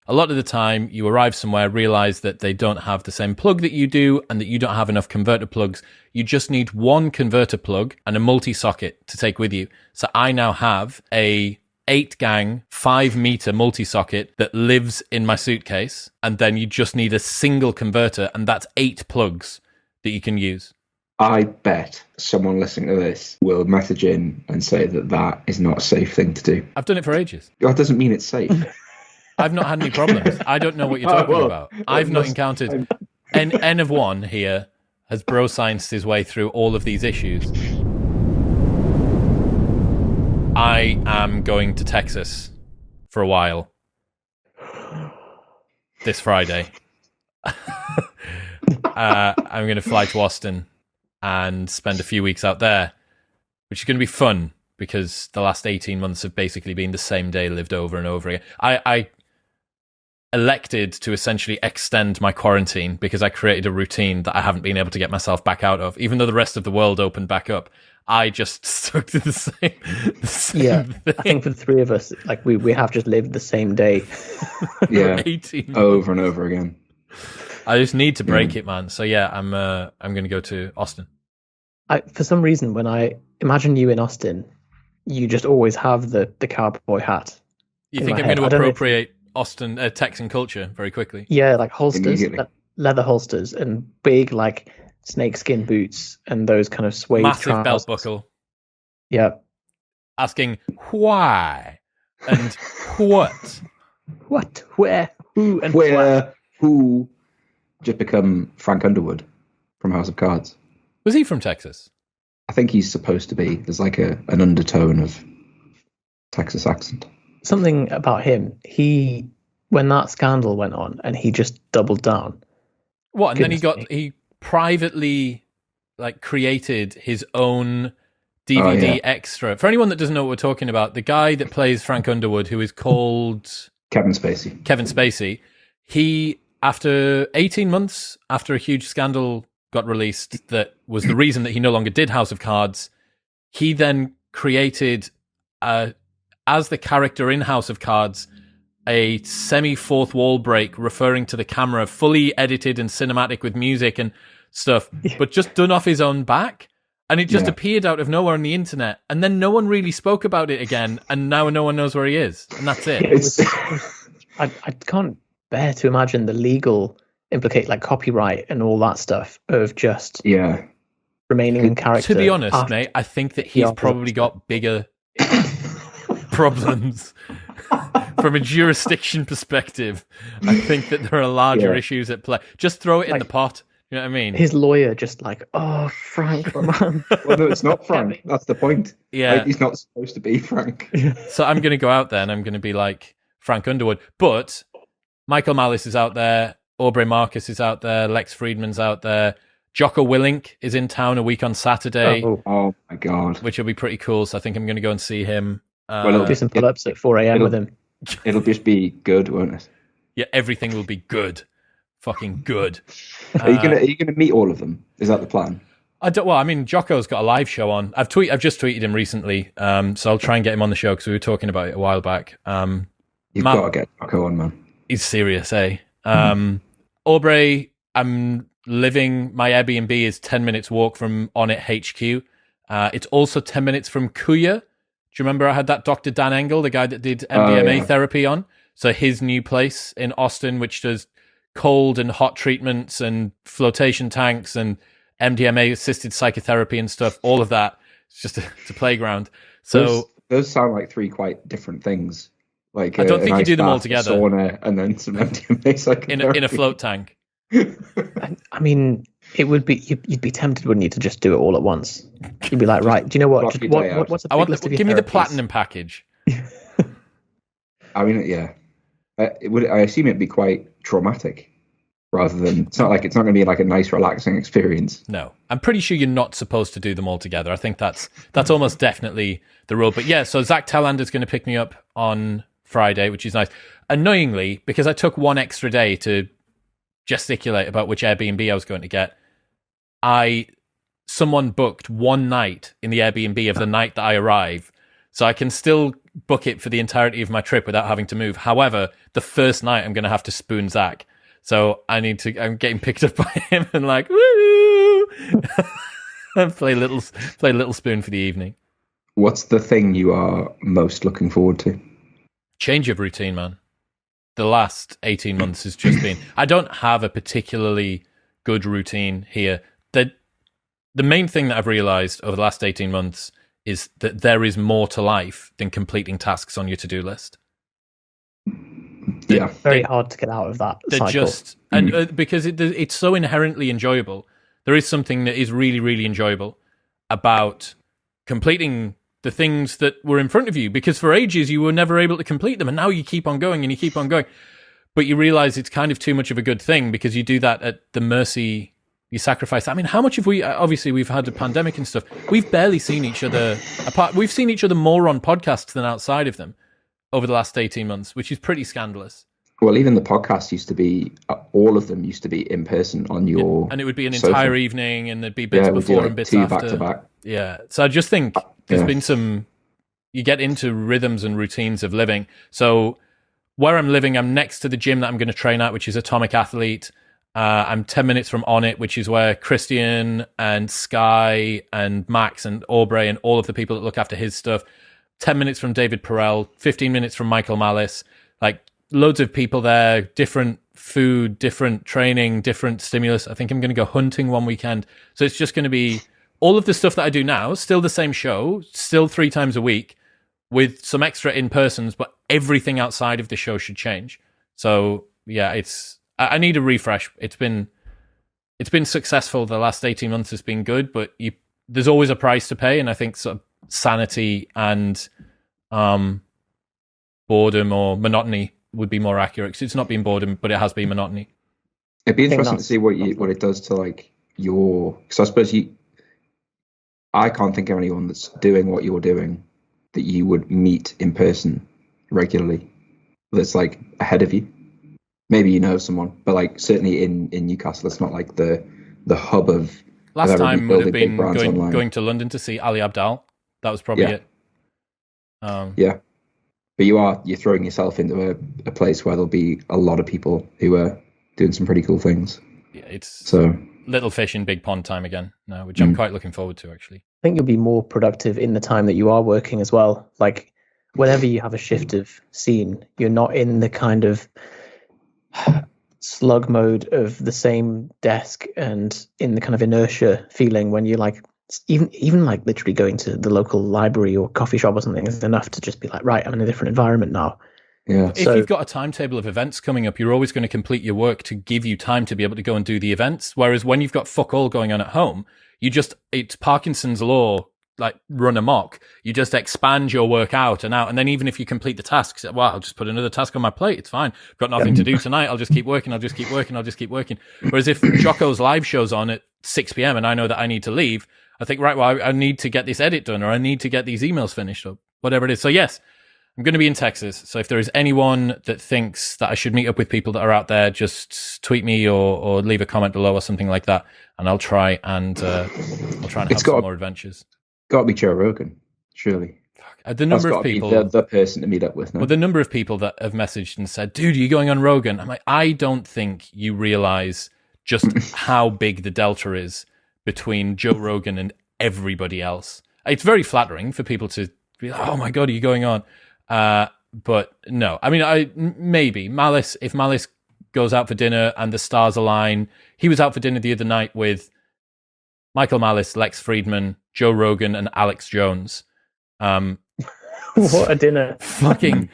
a lot of the time you arrive somewhere, realize that they don't have the same plug that you do and that you don't have enough converter plugs. You just need one converter plug and a multi-socket to take with you. So I now have a 8-gang, 5-meter multi-socket that lives in my suitcase, and then you just need a single converter, and that's 8 plugs that you can use. I bet someone listening to this will message in and say that that is not a safe thing to do. I've done it for ages. That doesn't mean it's safe. I've not had any problems. I don't know what you're talking about. I've not encountered... N of 1 here has bro-scienced his way through all of these issues. I am going to Texas for a while this Friday. I'm going to fly to Austin and spend a few weeks out there, which is going to be fun because the last 18 months have basically been the same day lived over and over again. I elected to essentially extend my quarantine because I created a routine that I haven't been able to get myself back out of. Even though the rest of the world opened back up, I just stuck to the same thing. I think for the three of us, like we have just lived the same day. Yeah, over and over again. I just need to break it, man. So yeah, I'm going to go to Austin. For some reason, when I imagine you in Austin, you just always have the cowboy hat. You think I'm going to appropriate Austin Texan culture very quickly? Yeah, like holsters, leather holsters, and big like snakeskin boots, and those kind of suede massive trousers. Belt buckle. Yeah, asking why and what, where, who, and who just become Frank Underwood from House of Cards. Was he from Texas? I think he's supposed to be. There's like an undertone of Texas accent. Something about him. When that scandal went on, and he just doubled down. What? And then he privately like created his own DVD extra. For anyone that doesn't know what we're talking about, the guy that plays Frank Underwood, who is called Kevin Spacey, he, after 18 months after a huge scandal got released that was the reason that he no longer did House of Cards, he then created as the character in House of Cards a semi-fourth wall break referring to the camera, fully edited and cinematic with music and stuff, but just done off his own back. And it just appeared out of nowhere on the internet. And then no one really spoke about it again. And now no one knows where he is. And that's it. I can't bear to imagine the legal implicate like copyright and all that stuff of just remaining in character. To be honest, mate, I think that he's probably got bigger problems. From a jurisdiction perspective, I think that there are larger issues at play. Just throw it in the pot. You know what I mean? His lawyer just like, oh, Frank, man. Well, no, it's not Frank. That's the point. Yeah. Like, he's not supposed to be Frank. So I'm going to go out there and I'm going to be like Frank Underwood. But Michael Malice is out there. Aubrey Marcus is out there. Lex Friedman's out there. Jocko Willink is in town a week on Saturday. Oh my God. Which will be pretty cool. So I think I'm going to go and see him. Well, it'll do some pull-ups at 4 a.m. with him. It'll just be good, won't it? Yeah, everything will be good. Fucking good. Are you gonna meet all of them? Is that the plan? Well, I mean, Jocko's got a live show on. I've just tweeted him recently, so I'll try and get him on the show because we were talking about it a while back. You've got to get Jocko on, man. He's serious, eh? Aubrey, I'm living. My Airbnb is 10 minutes walk from On It HQ. It's also 10 minutes from Kuya. Do you remember I had that Dr. Dan Engel, the guy that did MDMA therapy on? So his new place in Austin, which does cold and hot treatments and flotation tanks and MDMA-assisted psychotherapy and stuff, all of that. It's just a playground. So those sound like three quite different things. Like I don't think you do them all together. Sauna and then some MDMA psychotherapy. In a float tank. I mean, it would be you'd be tempted, wouldn't you, to just do it all at once? You'd be like, right, do you know what? What's a big list of your give me the therapies? platinum package. I mean, yeah. I assume it'd be quite traumatic, rather than it's not going to be like a nice, relaxing experience. No, I'm pretty sure you're not supposed to do them all together. I think that's almost definitely the rule. But yeah, so Zach Tellander's going to pick me up on Friday, which is nice. Annoyingly, because I took one extra day to gesticulate about which Airbnb I was going to get, someone booked one night in the Airbnb of the night that I arrive. So I can still book it for the entirety of my trip without having to move. However, the first night I'm going to have to spoon Zach. So I'm getting picked up by him and like, woo! And play little spoon for the evening. What's the thing you are most looking forward to? Change of routine, man. The last 18 months has just been... I don't have a particularly good routine here. The main thing that I've realized over the last 18 months is that there is more to life than completing tasks on your to-do list. Yeah. Very hard to get out of that cycle. Because it's so inherently enjoyable. There is something that is really, really enjoyable about completing the things that were in front of you, because for ages you were never able to complete them, and now you keep on going and you keep on going. But you realize it's kind of too much of a good thing because you do that at the mercy... You sacrifice. I mean, how much have we... Obviously, we've had a pandemic and stuff. We've barely seen each other apart. We've seen each other more on podcasts than outside of them over the last 18 months, which is pretty scandalous. Well, even the podcast used to be... all of them used to be in person on your... And it would be an sofa. entire evening, and there'd be bits before and bits two after. Back to back. Yeah. So I just think there's been some... You get into rhythms and routines of living. So where I'm living, I'm next to the gym that I'm going to train at, which is Atomic Athlete. I'm 10 minutes from On It, which is where Christian and Sky and Max and Aubrey and all of the people that look after his stuff. 10 minutes from David Perel, 15 minutes from Michael Malice. Like, loads of people there, different food, different training, different stimulus. I think I'm going to go hunting one weekend. So it's just going to be all of the stuff that I do now, still the same show, still 3 times a week, with some extra in-persons, but everything outside of the show should change. So, yeah, I need a refresh. It's been successful. The last 18 months has been good, but there's always a price to pay, and I think sort of sanity and boredom or monotony would be more accurate, because it's not been boredom, but it has been monotony. It'd be interesting to see what it does to like your... Because I suppose I can't think of anyone that's doing what you're doing that you would meet in person regularly that's like ahead of you. Maybe you know someone, but like certainly in Newcastle, it's not like the hub of... Last time would have been going to London to see Ali Abdal. That was probably it. Yeah. But you're throwing yourself into a place where there'll be a lot of people who are doing some pretty cool things. Yeah, it's little fish in big pond time again now, which I'm quite looking forward to, actually. I think you'll be more productive in the time that you are working as well. Like, whenever you have a shift of scene, you're not in the kind of slug mode of the same desk and in the kind of inertia feeling when you're like, even like literally going to the local library or coffee shop or something is enough to just be like, right, I'm in a different environment now. Yeah. If you've got a timetable of events coming up, you're always going to complete your work to give you time to be able to go and do the events. Whereas when you've got fuck all going on at home, it's Parkinson's law, like run amok. You just expand your work out, and then even if you complete the tasks, well, I'll just put another task on my plate. It's fine. I've got nothing to do tonight. I'll just keep working. Whereas if Jocko's live show's on at 6 p.m. and I know that I need to leave, I think, right, well, I need to get this edit done, or I need to get these emails finished, or whatever it is. So yes, I'm going to be in Texas. So if there is anyone that thinks that I should meet up with people that are out there, just tweet me or leave a comment below or something like that, and I'll try and have some more adventures. Got to be Joe Rogan, surely. The number of people, the person to meet up with. No? Well, the number of people that have messaged and said, "Dude, are you going on Rogan?" I'm like, I don't think you realize just how big the delta is between Joe Rogan and everybody else. It's very flattering for people to be like, "Oh my God, are you going on?" But no, I mean, maybe Malice. If Malice goes out for dinner and the stars align, he was out for dinner the other night with Michael Malice, Lex Friedman, Joe Rogan, and Alex Jones. What a dinner! Fucking.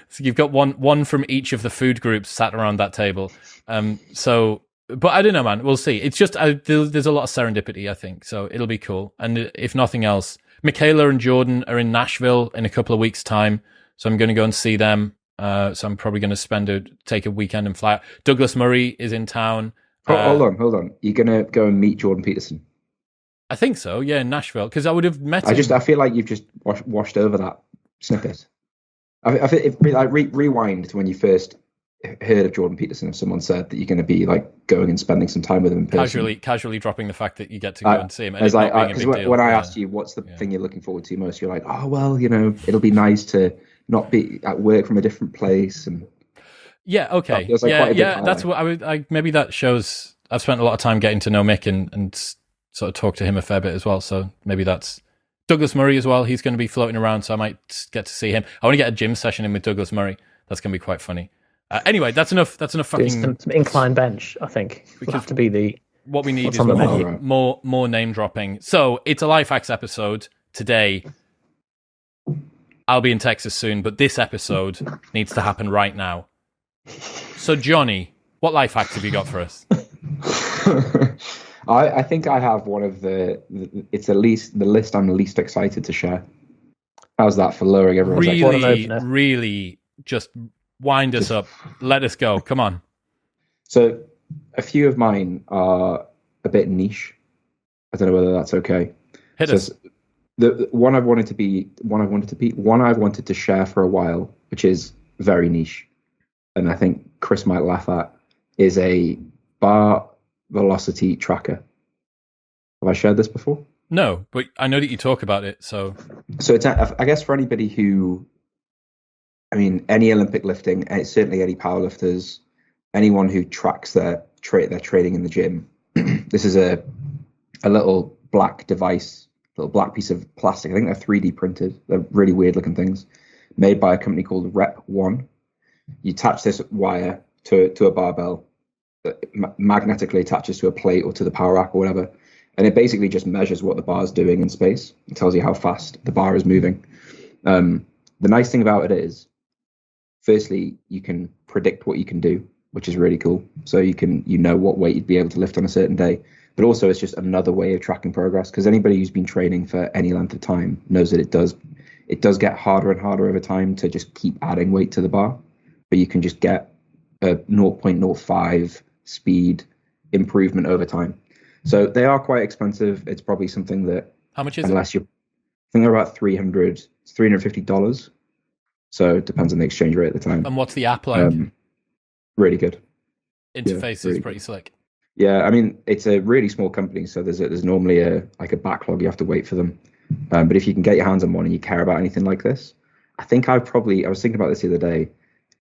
So you've got one from each of the food groups sat around that table. But I don't know, man. We'll see. It's just there's a lot of serendipity, I think. So it'll be cool. And if nothing else, Michaela and Jordan are in Nashville in a couple of weeks' time. So I'm going to go and see them. So I'm probably going to take a weekend and fly out. Douglas Murray is in town. Hold on. You're going to go and meet Jordan Peterson? I think so, yeah, in Nashville, because I would have met him. I feel like you've just washed over that snippet. I feel rewind to when you first heard of Jordan Peterson if someone said that you're going to be like going and spending some time with him in person. Casually dropping the fact that you get to go and see him. And it's like, when I asked you what's the thing you're looking forward to most, you're like, oh, well, it'll be nice to not be at work from a different place. And yeah, okay. That's what maybe that shows. I've spent a lot of time getting to know Mick and sort of talk to him a fair bit as well. So maybe that's Douglas Murray as well. He's going to be floating around, so I might get to see him. I want to get a gym session in with Douglas Murray. That's going to be quite funny. Anyway, that's enough. That's enough fucking some incline bench. I think will have to be what we need is more name dropping. So it's a life hacks episode today. I'll be in Texas soon, but this episode needs to happen right now. So Jonny, what life hacks have you got for us? I think I have one of it's the list I'm least excited to share. How's that for lowering everyone's expectations? Really just wind us up. Let us go. Come on. So a few of mine are a bit niche. I don't know whether that's okay. Hit us. The one I've wanted to share for a while, which is very niche, and I think Chris might laugh at, is a bar velocity tracker. Have I shared this before? No, but I know that you talk about it. So it's, I guess, for anybody who, any Olympic lifting, certainly any powerlifters, anyone who tracks their training in the gym. This is a little black device, little black piece of plastic. I think they're 3D printed. They're really weird looking things, made by a company called Rep1. You attach this wire to a barbell that magnetically attaches to a plate or to the power rack or whatever, and it basically just measures what the bar is doing in space. It tells you how fast the bar is moving. The nice thing about it is, firstly, you can predict what you can do, which is really cool. So you know what weight you'd be able to lift on a certain day. But also, it's just another way of tracking progress, because anybody who's been training for any length of time knows that it does get harder and harder over time to just keep adding weight to the bar. But you can just get a 0.05 speed improvement over time. So they are quite expensive. It's probably something that, how much is unless I think they're about $350. So it depends on the exchange rate at the time. And what's the app like? Really good. Interface is pretty slick. Yeah, it's a really small company, so there's normally a backlog. You have to wait for them. But if you can get your hands on one and you care about anything like this, I think I was thinking about this the other day.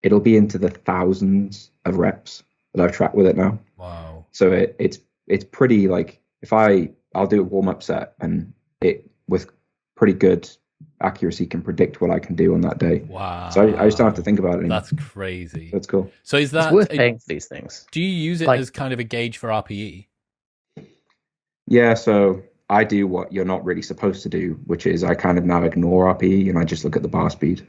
It'll be into the thousands of reps that I've tracked with it now. Wow. So it's pretty, like, if I'll do a warm-up set, and it, with pretty good accuracy, can predict what I can do on that day. Wow. So I just don't have to think about it anymore. That's crazy. That's cool. So is that... It's worth paying for these things. Do you use it as kind of a gauge for RPE? Yeah, so I do what you're not really supposed to do, which is I kind of now ignore RPE and I just look at the bar speed.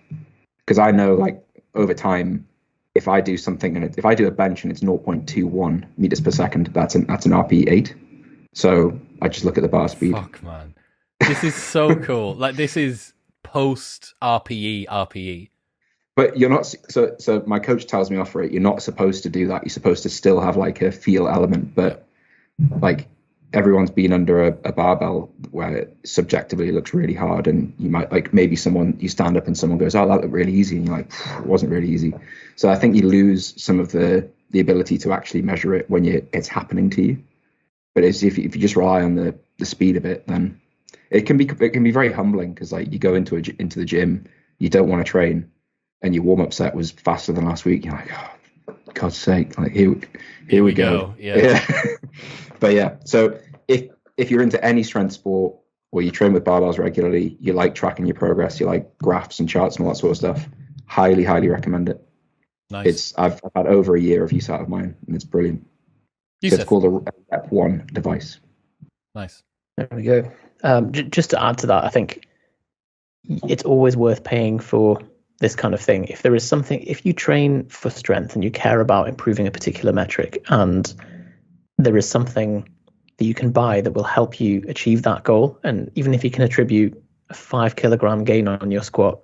Because I know, like, over time, if I do something, and if I do a bench and it's 0.21 meters per second, that's an RPE 8. So I just look at the bar speed. Fuck, man. This is so cool. Like, this is post RPE. But you're not, so my coach tells me off for it, you're not supposed to do that. You're supposed to still have like a feel element, but like everyone's been under a barbell where it subjectively looks really hard, and you might, like, maybe you stand up and someone goes, oh, that looked really easy, and you're like, it wasn't really easy. So I think you lose some of the ability to actually measure it when it's happening to you. But if you just rely on the speed of it, then it can be very humbling, because like you go into the gym, you don't want to train, and your warm-up set was faster than last week. You're like, oh, God's sake, like here we go. Yeah. But yeah, so if you're into any strength sport, or you train with barbells regularly, you like tracking your progress, you like graphs and charts and all that sort of stuff, highly, highly recommend it. Nice. I've had over a year of use out of mine, and it's brilliant. So it's called a Rep1 device. Nice. There we go. Just to add to that, I think it's always worth paying for this kind of thing. If there is something, if you train for strength and you care about improving a particular metric, and there is something that you can buy that will help you achieve that goal, and even if you can attribute a 5 kilogram gain on your squat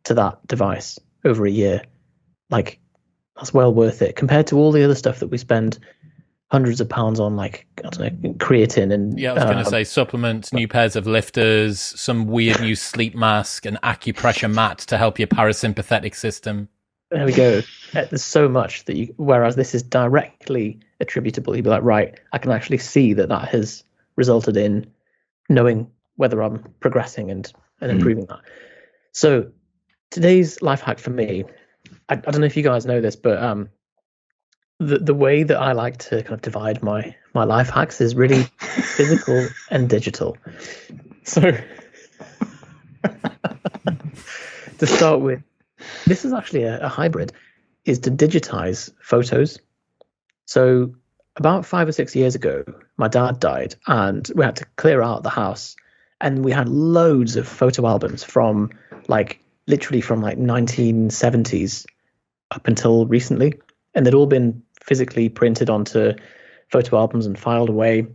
to that device over a year, like, that's well worth it compared to all the other stuff that we spend hundreds of pounds on, like, I don't know, creatine and... Yeah, I was going to say supplements, new pairs of lifters, some weird new sleep mask, an acupressure mat to help your parasympathetic system. There we go. There's so much that whereas this is directly attributable, you'd be like, right, I can actually see that has resulted in knowing whether I'm progressing and improving that. So today's life hack for me, I don't know if you guys know this, but the way that I like to kind of divide my life hacks is really physical and digital. So to start with, this is actually a hybrid, is to digitize photos. So about 5 or 6 years ago, my dad died and we had to clear out the house, and we had loads of photo albums from literally from 1970s up until recently. And they'd all been physically printed onto photo albums and filed away.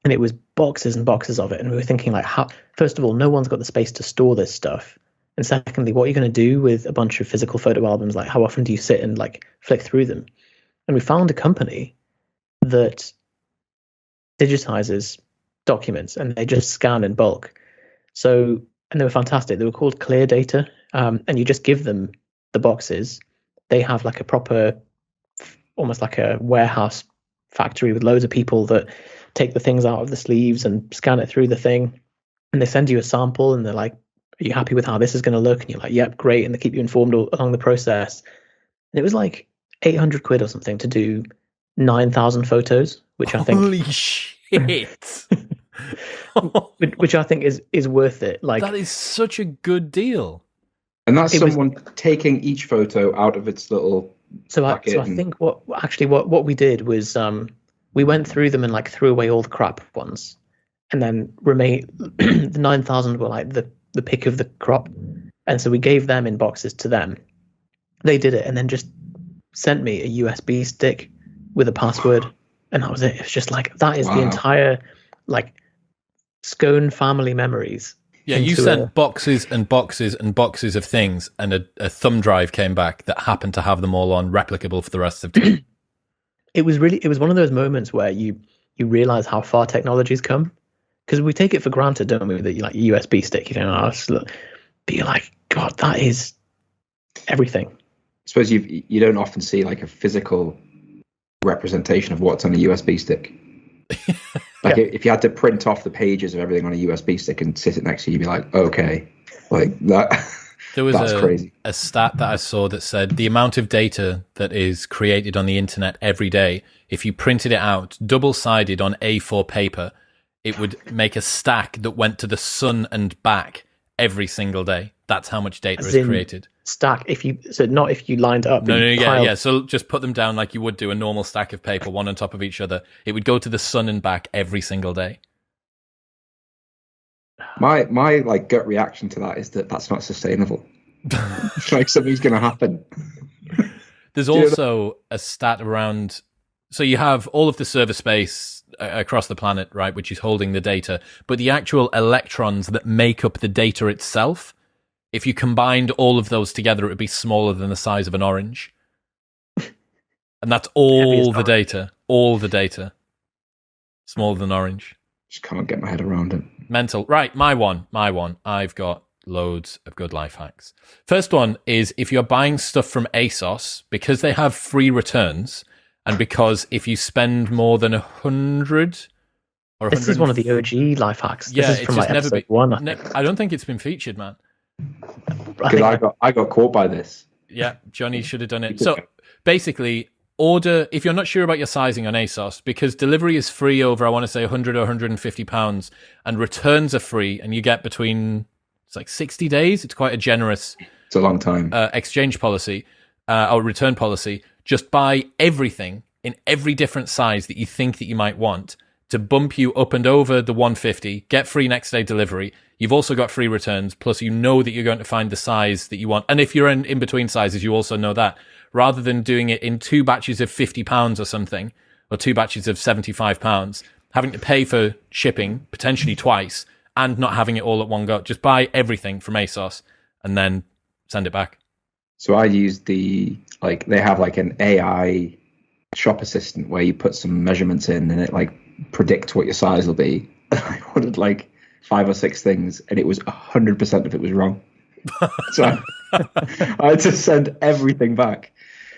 And it was boxes and boxes of it. And we were thinking how, first of all, no one's got the space to store this stuff. And secondly, what are you going to do with a bunch of physical photo albums? How often do you sit and flick through them? And we found a company that digitizes documents and they just scan in bulk. So, and they were fantastic. They were called Clear Data. And you just give them the boxes. They have a proper, almost like a warehouse factory with loads of people that take the things out of the sleeves and scan it through the thing. And they send you a sample and they're like, are you happy with how this is going to look? And you're like, yep, great. And they keep you informed along the process. And it was like 800 quid or something to do 9,000 photos, which I think... Holy shit! which I think is worth it. That is such a good deal. And that's someone taking each photo out of its little packet. So I think what we did was we went through them and threw away all the crap ones, and then the 9,000 were the pick of the crop, and so we gave them in boxes to them. They did it and then just sent me a USB stick with a password, and that was it. It's just that is the entire Scone family memories. Yeah, you sent boxes and boxes and boxes of things, and a thumb drive came back that happened to have them all on replicable for the rest of time. It was one of those moments where you realize how far technology's come, because we take it for granted, don't we? That you a USB stick, but you're like, God, that is everything. I suppose you don't often see a physical representation of what's on a USB stick. If you had to print off the pages of everything on a USB stick and sit it next to you, you'd be like, okay, that. There was crazy. A stat that I saw that said the amount of data that is created on the internet every day, if you printed it out double-sided on A4 paper, it would make a stack that went to the sun and back every single day. That's how much data is created. Stack, not if you lined up. Yeah. So just put them down like you would do a normal stack of paper, one on top of each other. It would go to the sun and back every single day. My gut reaction to that is that that's not sustainable. Something's going to happen. There's also a stat around. So you have all of the server space across the planet, right, which is holding the data, but the actual electrons that make up the data itself, if you combined all of those together, it would be smaller than the size of an orange. And that's all the data. All the data. Smaller than orange. Just can't get my head around it. Mental. Right, my one. I've got loads of good life hacks. First one is if you're buying stuff from ASOS, because they have free returns, and because if you spend more than 100 or 100... This is one of the OG life hacks. Yeah, this is from episode 1. I don't think it's been featured, man. Because I got caught by this. Yeah, Johnny should have done it. So basically, order, if you're not sure about your sizing on ASOS, because delivery is free over, I want to say, 100 or 150 pounds, and returns are free, and you get between, it's 60 days. It's quite a generous... It's a long time. Exchange policy, or return policy. Just buy everything in every different size that you think that you might want to bump you up and over the 150, get free next day delivery. You've also got free returns, plus you know that you're going to find the size that you want. And if you're in between sizes, you also know that. Rather than doing it in 2 batches of £50 or something, or 2 batches of £75, having to pay for shipping, potentially twice, and not having it all at one go. Just buy everything from ASOS and then send it back. So I used they have an AI shop assistant where you put some measurements in and it predicts what your size will be. I ordered 5 or 6 things and it was 100% of it was wrong. So I had to send everything back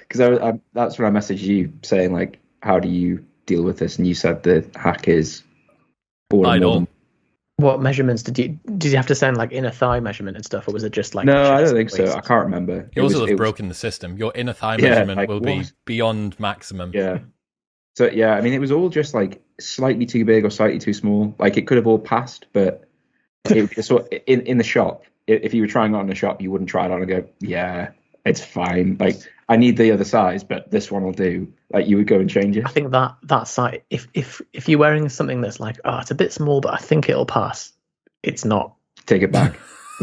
because that's when I messaged you saying like, how do you deal with this? And you said the hack is What measurements did you have to send, like inner thigh measurement and stuff, or was it just like no? I don't think so. I can't remember. You also have broken the system. Your inner thigh measurement will be beyond maximum. Yeah. So yeah, I mean, it was all just like slightly too big or slightly too small. Like it could have all passed, but in the shop, if you were trying it on in the shop, you wouldn't try it on and go, yeah, it's fine. Like I need the other size, but this one will do. Like you would go and change it. I think that size, if you're wearing something that's like, oh, it's a bit small, but I think it'll pass, it's not. Take it back.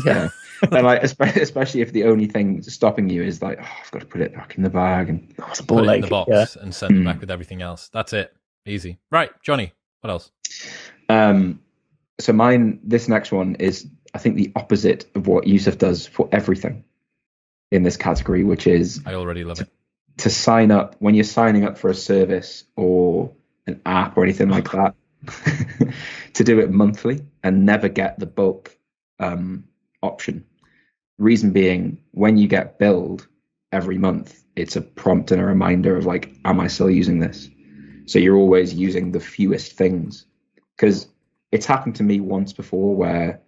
Yeah. And like especially if the only thing stopping you is like, oh, I've got to put it back in the bag and it's a put it in the box and send it back with everything else. That's it. Easy. Right, Jonny, what else? So this next one is, I think, the opposite of what Yusef does for everything in this category, which is I already love it. To sign up when you're signing up for a service or an app or anything like that, to do it monthly and never get the bulk option. Reason being, when you get billed every month, it's a prompt and a reminder of like, am I still using this? So you're always using the fewest things, because it's happened to me once before where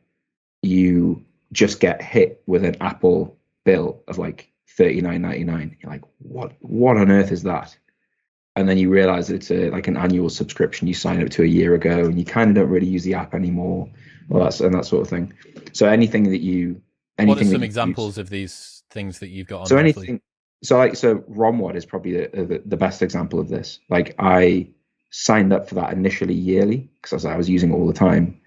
you just get hit with an Apple bill of like $39.99. You're like, what on earth is that? And then you realize that it's like an annual subscription you signed up to a year ago, and you kind of don't really use the app anymore, and that sort of thing. So anything that you, what are some examples of these things that you've got on? So anything. So ROMWAD is probably the best example of this. Like I signed up for that initially yearly because I was using it all the time.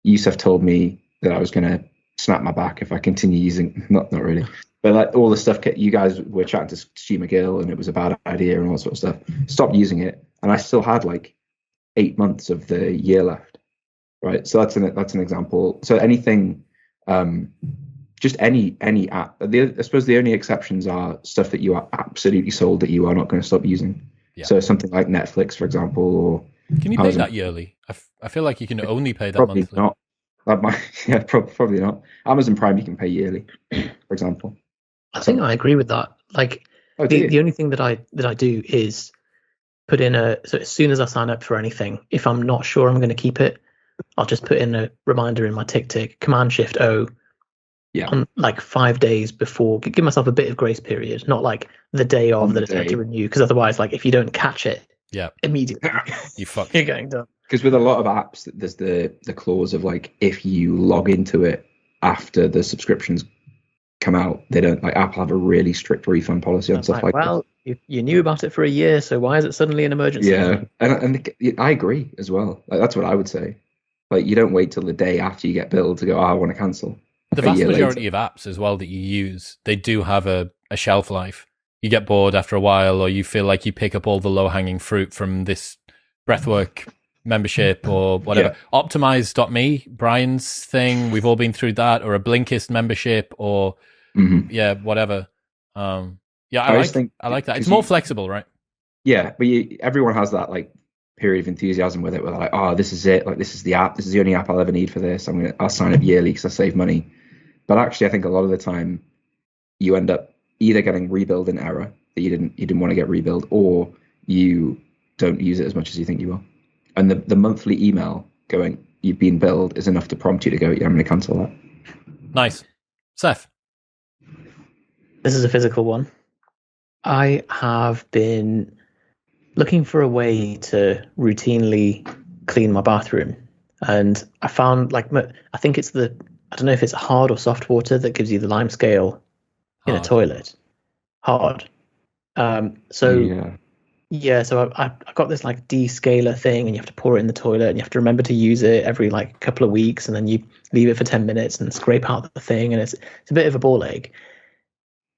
Yusef told me that I was going to snap my back if I continue using, not really, but like all the stuff, you guys were chatting to Stu McGill and it was a bad idea and all that sort of stuff. Stopped using it, and I still had like 8 months of the year left. Right. So that's an example. So anything, just any app. I suppose the only exceptions are stuff that you are absolutely sold that you are not going to stop using. Yeah. So something like Netflix, for example, or can you pay that yearly? I feel like you can only pay that probably monthly. Not. Probably not. Amazon Prime you can pay yearly, for example. I think I agree with that. Like the only thing that I do is put in so as soon as I sign up for anything, if I'm not sure I'm going to keep it, I'll just put in a reminder in my tick, Command-Shift-O. Yeah. On like 5 days before, give myself a bit of grace period, not like the day of that it's meant to renew, because otherwise, like if you don't catch it, immediately, you're going done. Because with a lot of apps, there's the clause of like, if you log into it after the subscriptions come out, they don't, like Apple have a really strict refund policy on stuff like that. Well, you knew about it for a year, so why is it suddenly an emergency? Yeah, and I agree as well. Like that's what I would say. Like you don't wait till the day after you get billed to go, I want to cancel. The vast majority of apps as well that you use, they do have a shelf life. You get bored after a while, or you feel like you pick up all the low-hanging fruit from this breathwork membership or whatever. Yeah. Optimize.me, Brian's thing, we've all been through that, or a Blinkist membership, or whatever. I like that. It's more flexible, right? Yeah, but everyone has that like period of enthusiasm with it, where they're like, oh, this is it, like this is the app, this is the only app I'll ever need for this, I'll sign up yearly because I save money. But actually I think a lot of the time you end up either getting rebuild in error that you didn't want to get rebuild, or you don't use it as much as you think you will. And the monthly email going, you've been billed, is enough to prompt you to go, yeah, I'm going to cancel that. Nice. Seth? This is a physical one. I have been looking for a way to routinely clean my bathroom, and I found I think it's I don't know if it's hard or soft water that gives you the lime scale in a toilet. Hard. So I got this like descaler thing, and you have to pour it in the toilet, and you have to remember to use it every like couple of weeks, and then you leave it for 10 minutes and scrape out the thing, and it's a bit of a ball ache.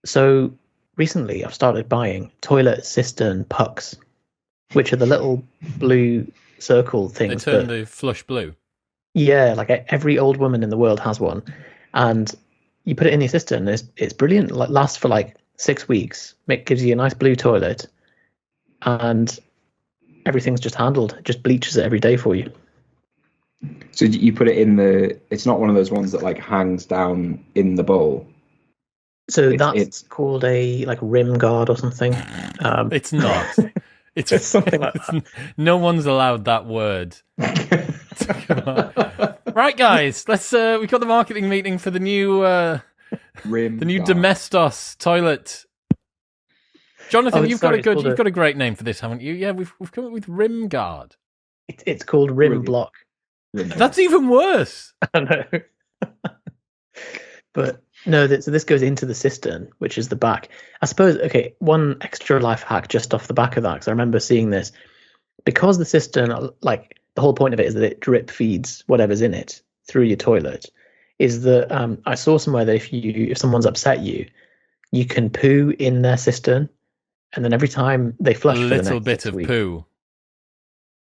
So recently I've started buying toilet cistern pucks, which are the little blue circle things. They turn the flush blue. Yeah, like every old woman in the world has one, and you put it in your cistern. It's brilliant. Like lasts for like 6 weeks. It gives you a nice blue toilet, and everything's just handled. It just bleaches it every day for you. So you put it in the. It's not one of those ones that like hangs down in the bowl. So it's called a like rim guard or something. It's not. It's something like that. No one's allowed that word. Right, guys. Let's. We've got the marketing meeting for the new rim. The new Domestos toilet. Jonathan, you've got a great name for this, haven't you? Yeah, we've come up with Rim Guard. It's called Rim Block. That's even worse. I know. But no, so this goes into the cistern, which is the back. I suppose, okay, one extra life hack just off the back of that, because I remember seeing this. Because the cistern, like, the whole point of it is that it drip feeds whatever's in it through your toilet, is that I saw somewhere that if someone's upset you, you can poo in their cistern, and then every time they flush a for the little next bit 6 of weeks, poo.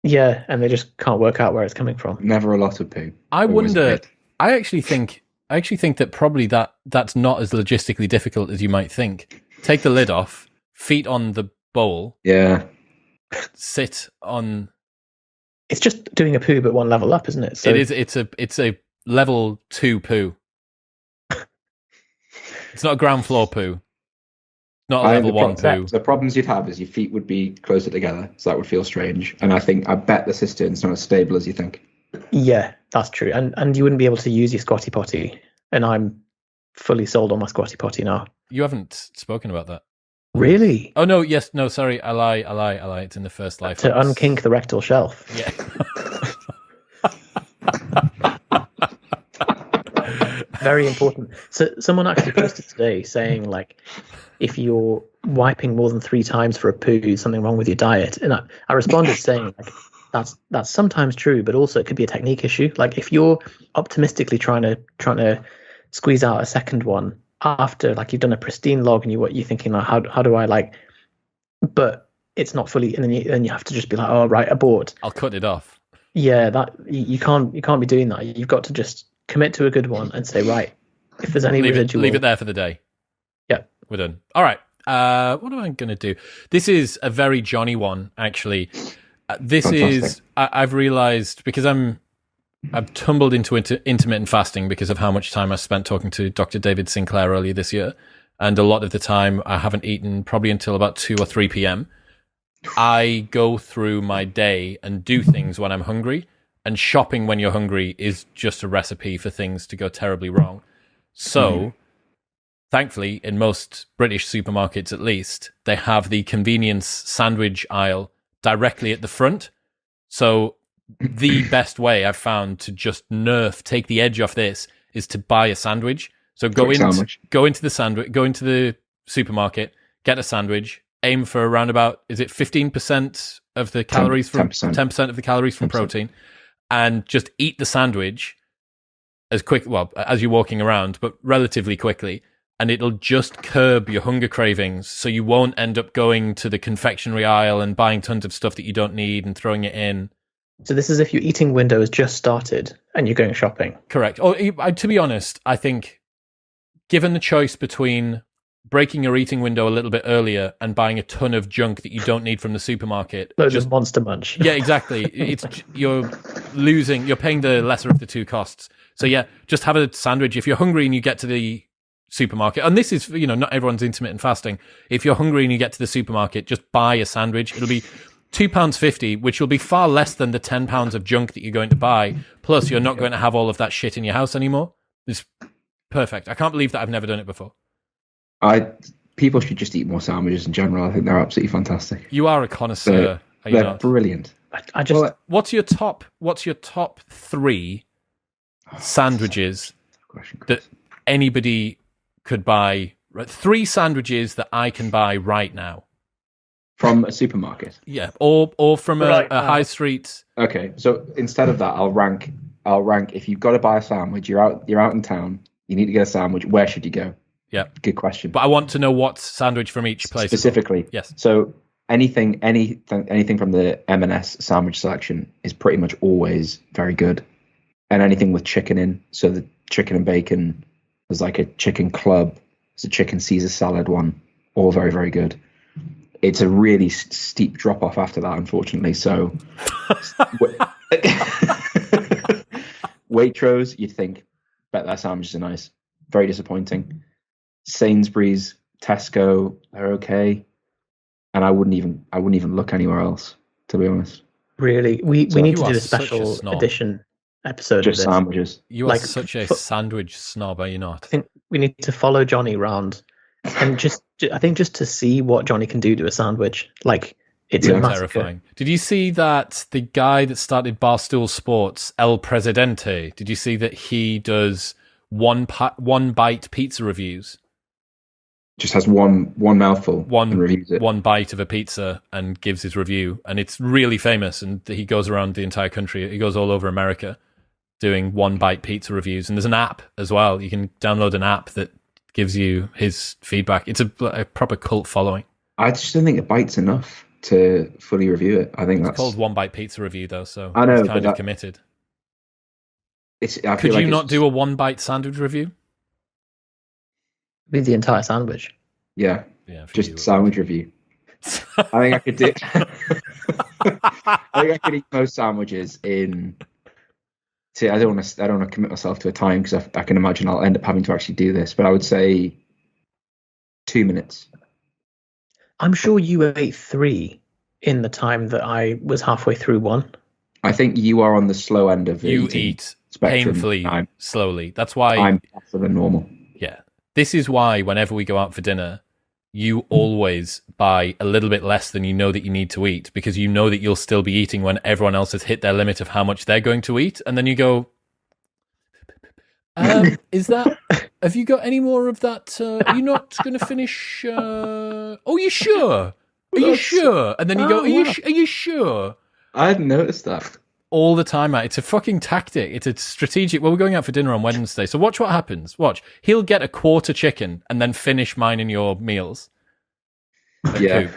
Yeah, and they just can't work out where it's coming from. Never a lot of poo. I wonder. I actually think that probably that's not as logistically difficult as you might think. Take the lid off, feet on the bowl. Yeah. Sit on. It's just doing a poo, but one level up, isn't it? So it is. It's a level 2 poo. It's not a ground floor poo. Not a level 1 poo. The problems you'd have is your feet would be closer together, so that would feel strange. And I bet the cistern's not as stable as you think. Yeah, that's true. And you wouldn't be able to use your squatty potty. And I'm fully sold on my squatty potty now. You haven't spoken about that. Really? Oh, no, yes, no, sorry. I lie. It's in the first life. To unkink the rectal shelf. Yeah. Very important. So someone actually posted today saying, like, if you're wiping more than 3 times for a poo, there's something wrong with your diet. And I responded saying, like, that's sometimes true, but also it could be a technique issue. Like, if you're optimistically trying to squeeze out a second one after, like, you've done a pristine log and you're thinking, like, how do I, like, but it's not fully, and then you have to just be like, oh, right, abort. I'll cut it off. Yeah, that you can't be doing that. You've got to just commit to a good one and say, right, if there's any residual, leave it there for the day. Yeah, we're done. All right. What am I going to do? This is a very Jonny one, actually. This Fantastic. Is I've realized, because I've tumbled into intermittent fasting because of how much time I spent talking to Dr. David Sinclair earlier this year, and a lot of the time I haven't eaten probably until about 2 or 3 p.m. I go through my day and do things when I'm hungry. And shopping when you're hungry is just a recipe for things to go terribly wrong. So, thankfully, in most British supermarkets at least, they have the convenience sandwich aisle directly at the front. So, the best way I've found to just take the edge off this is to buy a sandwich. So go into the supermarket, get a sandwich, aim for around about, is it 15% of the calories 10% of the calories from 10%. Protein? And just eat the sandwich as you're walking around, but relatively quickly, and it'll just curb your hunger cravings, so you won't end up going to the confectionery aisle and buying tons of stuff that you don't need and throwing it in. So this is if your eating window has just started and you're going shopping. Correct. To be honest, I think given the choice between breaking your eating window a little bit earlier and buying a ton of junk that you don't need from the supermarket. Loads of Monster Munch. Yeah, exactly. You're paying the lesser of the 2 costs. So yeah, just have a sandwich. If you're hungry and you get to the supermarket, and this is, not everyone's intermittent fasting. If you're hungry and you get to the supermarket, just buy a sandwich. It'll be £2.50, which will be far less than the £10 of junk that you're going to buy. Plus, you're not going to have all of that shit in your house anymore. It's perfect. I can't believe that I've never done it before. People should just eat more sandwiches in general. I think they're absolutely fantastic. You are a connoisseur. They're brilliant. What's your top 3 sandwiches that anybody could buy? 3 sandwiches that I can buy right now from a supermarket. Yeah, or from a high street. Okay, so instead of that, I'll rank. If you've got to buy a sandwich, you're out in town. You need to get a sandwich. Where should you go? Yeah, good question. But I want to know what sandwich from each place specifically. Yes. So anything from the M&S sandwich selection is pretty much always very good, and anything with chicken in. So the chicken and bacon, there's like a chicken club, there's a chicken Caesar salad one, all very, very good. It's a really steep drop off after that, unfortunately. So Waitrose, you'd think, bet their sandwiches are nice. Very disappointing. Sainsbury's, Tesco, they're okay. And I wouldn't even look anywhere else, to be honest. Really, we need to do a special edition episode. Just sandwiches. You are such a sandwich snob, are you not? I think we need to follow Jonny around, and I think just to see what Jonny can do to a sandwich. Like, it's terrifying. Did you see that the guy that started Barstool Sports, El Presidente? Did you see that he does one bite pizza reviews? Just has one mouthful and reviews it. One bite of a pizza and gives his review, and it's really famous. And he goes around the entire country. He goes all over America doing one bite pizza reviews. And there's an app as well. You can download an app that gives you his feedback. It's a proper cult following. I just don't think a bite's enough to fully review it. I think it's called One Bite Pizza Review, though. So I know, it's kind of committed. Could you not do a one bite sandwich review? Be the entire sandwich. Yeah, just sandwich review. I think I could do. I think I could eat most sandwiches in. See, I don't want to commit myself to a time because I can imagine I'll end up having to actually do this. But I would say 2 minutes. I'm sure you ate 3 in the time that I was halfway through one. I think you are on the slow end of you eat spectrum. Painfully slowly. That's why I'm faster than normal. Yeah. This is why whenever we go out for dinner, you always buy a little bit less than you know that you need to eat, because you know that you'll still be eating when everyone else has hit their limit of how much they're going to eat. And then you go, have you got any more of that? Are you not going to finish? Oh, you sure? Are you sure? And then you go, are you sure? I hadn't noticed that. All the time, mate. It's a fucking tactic. It's a strategic. Well, we're going out for dinner on Wednesday, so watch what happens. Watch. He'll get a quarter chicken and then finish mine and your meals. Yeah.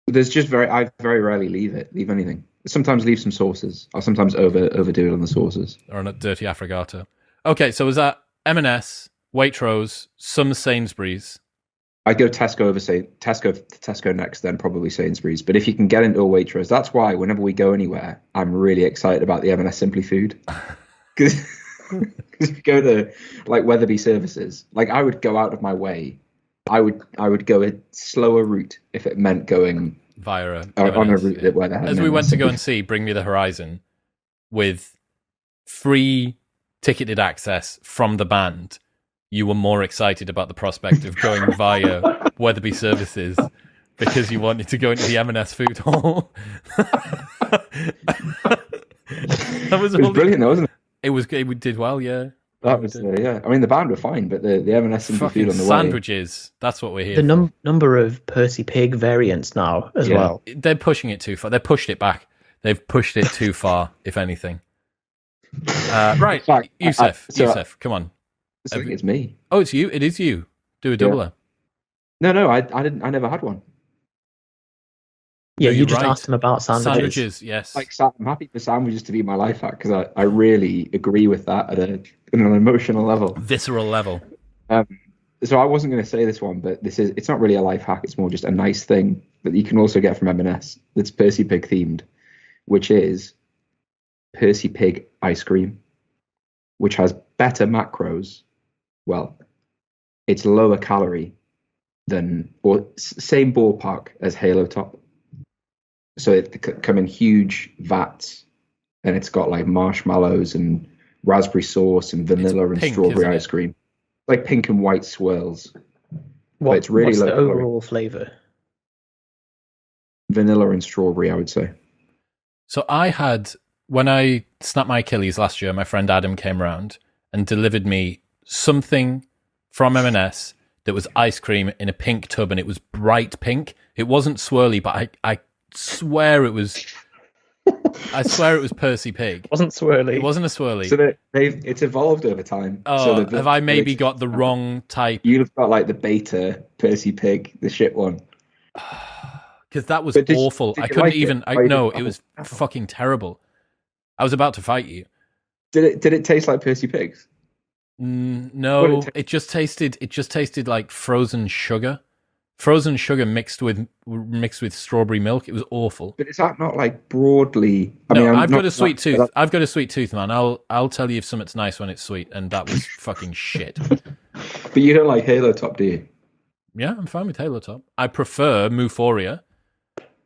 There's just I very rarely leave anything. Sometimes leave some sauces. I'll sometimes overdo it on the sauces. Or on a dirty affogato. Okay, so was that M&S, Waitrose, some Sainsbury's? I'd go Tesco next, then probably Sainsbury's. But if you can get into a Waitrose, that's why whenever we go anywhere, I'm really excited about the M&S Simply Food. Because if you go to like Weatherby services, like I would go out of my way. I would go a slower route if it meant going via on a route where they had as we went to go and see Bring Me the Horizon with free ticketed access from the band. You were more excited about the prospect of going via Weatherby services because you wanted to go into the M&S food hall. It was brilliant, though, wasn't it? It did well, yeah. That was yeah. I mean, the band were fine, but the M&S and food on the sandwiches. That's what we're here. The number of Percy Pig variants now as well. They're pushing it too far. They pushed it back. They've pushed it too far, if anything. Right, fact, Yusef, come on. I think it's me. Oh, it's you. It is you. Do a doubler. No, I didn't. I never had one. Yeah, you just asked him about sandwiches. Yes. Like, I'm happy for sandwiches to be my life hack because I really agree with that at an emotional level, visceral level. So I wasn't going to say this one, but it's not really a life hack. It's more just a nice thing that you can also get from M&S that's Percy Pig themed, which is Percy Pig ice cream, which has better macros. Well, it's lower calorie or same ballpark as Halo Top. So it come in huge vats, and it's got like marshmallows and raspberry sauce and vanilla and strawberry ice cream, like pink and white swirls. But it's really what's low the calorie. overall flavor? Vanilla and strawberry, I would say. So when I snapped my Achilles last year, my friend Adam came around and delivered me something from M&S that was ice cream in a pink tub, and it was bright pink. It wasn't swirly, but I swear it was. I swear it was Percy Pig. It wasn't swirly. It wasn't a swirly. So it's evolved over time. Oh, so have I maybe got the wrong type? You've got like the beta Percy Pig, the shit one. Because that was awful. I couldn't even. It was fucking terrible. I was about to fight you. Did it taste like Percy Pigs? No, it just tasted like frozen sugar. frozen sugar mixed with strawberry milk. It was awful. But is that not like broadly? I've got a sweet tooth. I've got a sweet tooth, man. I'll tell you if something's nice when it's sweet, and that was fucking shit. But you don't like Halo Top, do you? Yeah, I'm fine with Halo Top. I prefer Muforia.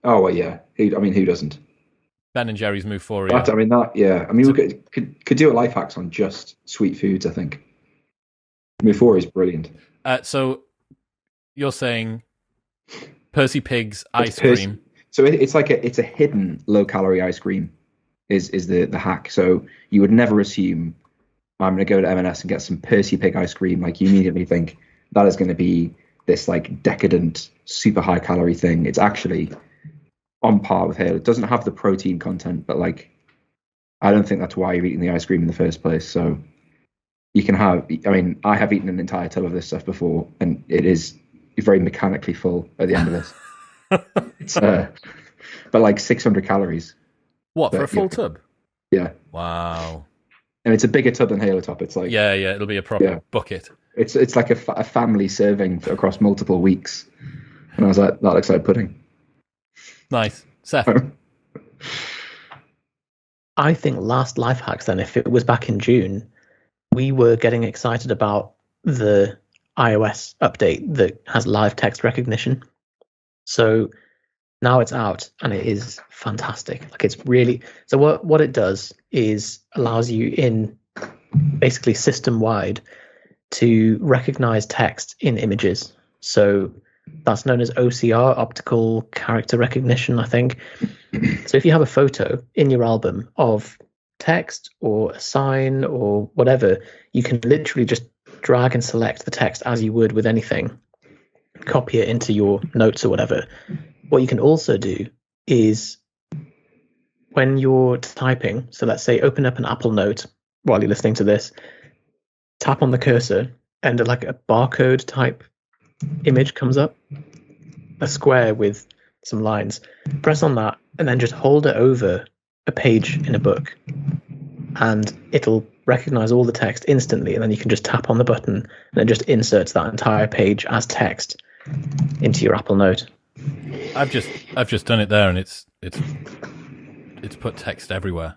Oh well, yeah. Who doesn't? Ben and Jerry's Muforia. We could do a life hacks on just sweet foods. I think Muforia is brilliant. So you're saying Percy Pigs ice cream? So it's a hidden low calorie ice cream. Is the hack? So you would never assume I'm going to go to M&S and get some Percy Pig ice cream. Like you immediately think that is going to be this like decadent, super high calorie thing. It's actually on par with Halo. It doesn't have the protein content, but like I don't think that's why you're eating the ice cream in the first place. So you can have. I have eaten an entire tub of this stuff before, and it is very mechanically full at the end of this. It's but like 600 calories. What, for a full tub? Yeah. Wow. And it's a bigger tub than Halo Top. It's like yeah, it'll be a proper bucket. It's like a family serving across multiple weeks. And I was like, that looks like pudding. Nice. Seth? I think last life hacks then, if it was back in June, we were getting excited about the iOS update that has live text recognition. So now it's out and it is fantastic. Like it's really, so what it does is allows you in basically system wide to recognize text in images. So that's known as OCR, optical character recognition, I think. So if you have a photo in your album of text or a sign or whatever, you can literally just drag and select the text as you would with anything, copy it into your notes or whatever. What you can also do is when you're typing, so let's say open up an Apple Note while you're listening to this, tap on the cursor and like a barcode type image comes up, a square with some lines. Press on that and then just hold it over a page in a book and it'll recognize all the text instantly, and then you can just tap on the button and it just inserts that entire page as text into your Apple Note. I've just done it there and it's put text everywhere.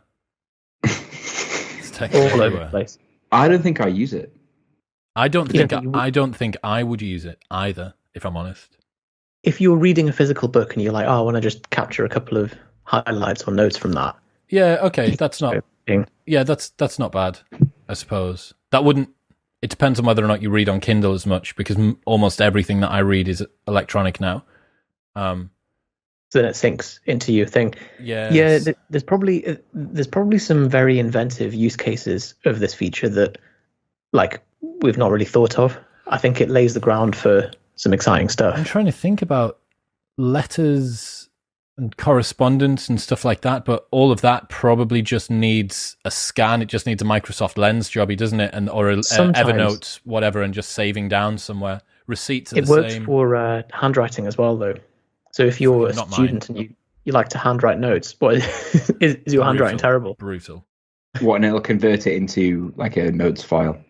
It's text all everywhere. over the place. I don't think I use it. I don't think I would use it either, if I'm honest. If you're reading a physical book and you're like, oh, I want to just capture a couple of highlights or notes from that. Yeah, okay, that's not bad, I suppose. That wouldn't. It depends on whether or not you read on Kindle as much, because almost everything that I read is electronic now. So then it syncs into your thing. Yes. Yeah, there's probably some very inventive use cases of this feature that, like, we've not really thought of. I think it lays the ground for some exciting stuff. I'm trying to think about letters and correspondence and stuff like that, but all of that probably just needs a scan. It just needs a Microsoft Lens jobby, doesn't it? Or Evernote, whatever, and just saving down somewhere. Receipts are the same. It works for handwriting as well, though. So if you're a student and you like to handwrite notes, what is your handwriting terrible? Brutal. What, and it'll convert it into like a notes file,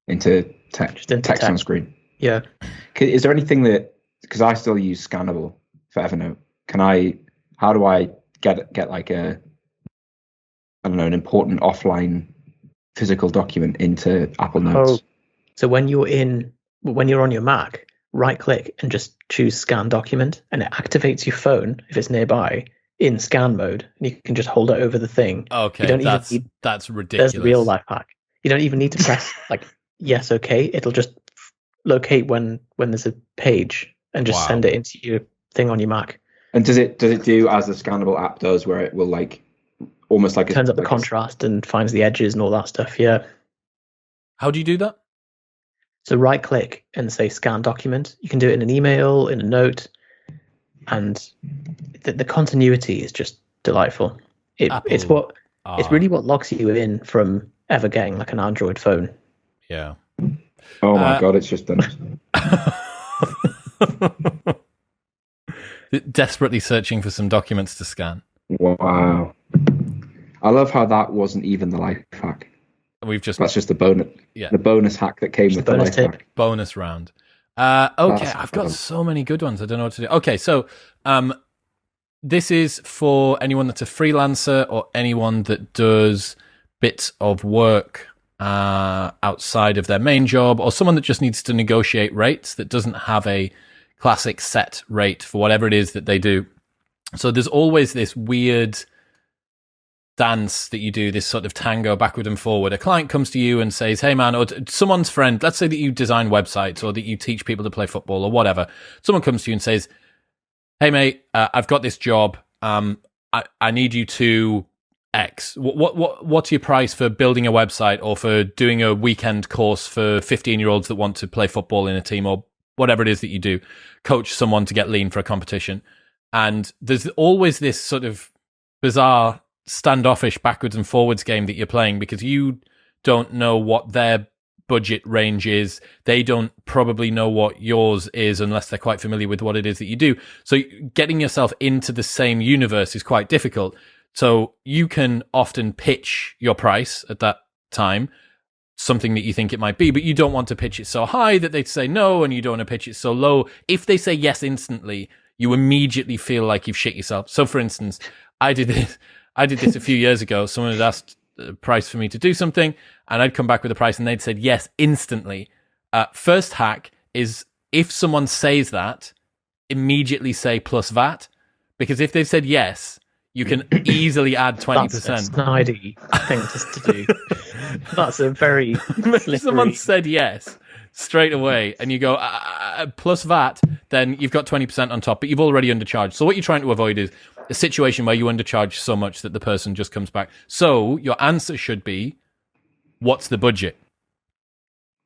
into text on screen. Yeah. Is there anything that, because I still use Scannable for Evernote, how do I get like an important offline physical document into Apple Notes? So when you're on your Mac, right click and just choose scan document, and it activates your phone if it's nearby in scan mode, and you can just hold it over the thing. Okay, that's ridiculous. There's a real life hack. You don't even need to press like yes, okay. It'll just locate when there's a page and just send it into your thing on your Mac. And does it do as the Scannable app does, where it will like almost like turns up the contrast and finds the edges and all that stuff? Yeah. How do you do that? So right click and say scan document. You can do it in an email, in a note, and the continuity is just delightful. It's really what locks you in from ever getting like an Android phone. Yeah. Oh my God, it's just done. Desperately searching for some documents to scan. Wow. I love how that wasn't even the life hack. That's just the bonus. Yeah. The bonus hack that came with the life hack. Bonus round. Okay, I've got so many good ones. I don't know what to do. Okay, so this is for anyone that's a freelancer or anyone that does bits of work outside of their main job, or someone that just needs to negotiate rates that doesn't have a classic set rate for whatever it is that they do. So there's always this weird dance that you do, this sort of tango backward and forward. A client comes to you and says, hey man, or someone's friend, let's say that you design websites or that you teach people to play football or whatever. Someone comes to you and says, hey mate, I've got this job. I need you to X. What's your price for building a website or for doing a weekend course for 15-year-olds that want to play football in a team or whatever it is that you do, coach someone to get lean for a competition. And there's always this sort of bizarre standoffish backwards and forwards game that you're playing because you don't know what their budget range is. They don't probably know what yours is unless they're quite familiar with what it is that you do. So getting yourself into the same universe is quite difficult. So you can often pitch your price at that time, something that you think it might be, but you don't want to pitch it so high that they'd say no, and you don't want to pitch it so low. If they say yes instantly, you immediately feel like you've shit yourself. So for instance, I did this a few years ago. Someone had asked a price for me to do something, and I'd come back with a price, and they'd said yes instantly. First hack is if someone says that, immediately say plus VAT, because if they've said yes, you can easily add 20%. That's a snidely thing to do. That's a very slippery. Someone said yes straight away, and you go plus VAT, then you've got 20% on top, but you've already undercharged. So what you're trying to avoid is a situation where you undercharge so much that the person just comes back. So your answer should be, what's the budget?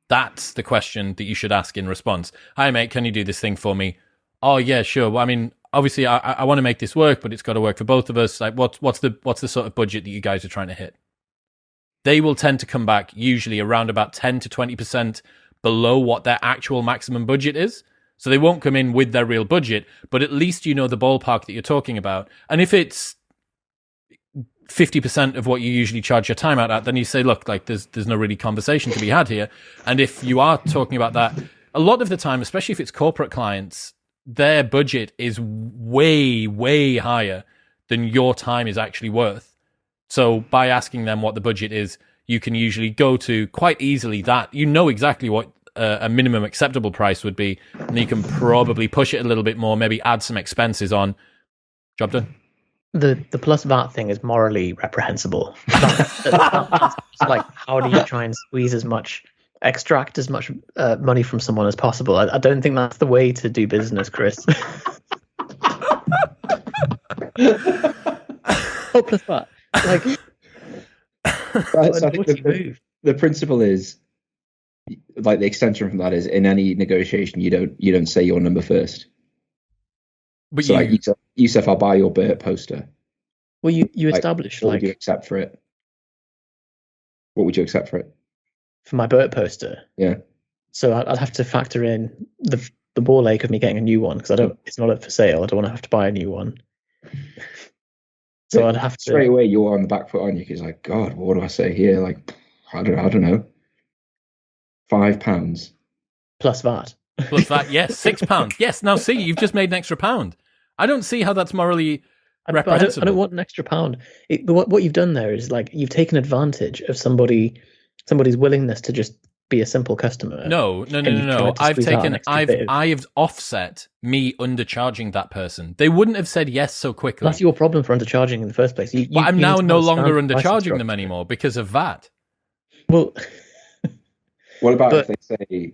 That's the question that you should ask in response. Hi mate, can you do this thing for me? Oh yeah, sure. Well, I mean, obviously I want to make this work, but it's got to work for both of us. Like what's the sort of budget that you guys are trying to hit? They will tend to come back usually around about 10 to 20% below what their actual maximum budget is. So they won't come in with their real budget, but at least you know the ballpark that you're talking about. And if it's 50% of what you usually charge your time out at, then you say, look, like there's no really conversation to be had here. And if you are talking about that, a lot of the time, especially if it's corporate clients, their budget is way, way higher than your time is actually worth. So by asking them what the budget is, you can usually go to quite easily that. You know exactly what a minimum acceptable price would be, and you can probably push it a little bit more, maybe add some expenses on. Job done. The plus VAT thing is morally reprehensible. That's like, how do you try and extract as much money from someone as possible? I don't think that's the way to do business, Chris. Oh, plus VAT. Like, so I think the principle is, like, the extension from that is, in any negotiation, you don't say your number first. But so, like, Yusef, I'll buy your Bert poster. Well, you establish, what like, would you accept for it? What would you accept for it? For my Bert poster? Yeah. So I'd have to factor in the ball ache of me getting a new one, because it's not up for sale. I don't want to have to buy a new one. So I'd have to... Straight away, you're on the back foot, aren't you? Because, like, God, what do I say here? Like, I don't know. £5. Plus VAT. Plus VAT, yes. £6. Yes, now see, you've just made an extra £1. I don't see how that's morally reprehensible. I don't want an extra £1. What you've done there is, like, you've taken advantage of somebody's willingness to just be a simple customer. No. I've offset me undercharging that person. They wouldn't have said yes so quickly. That's your problem for undercharging in the first place. But I'm now no longer undercharging them anymore because of VAT. Well, what about if they say,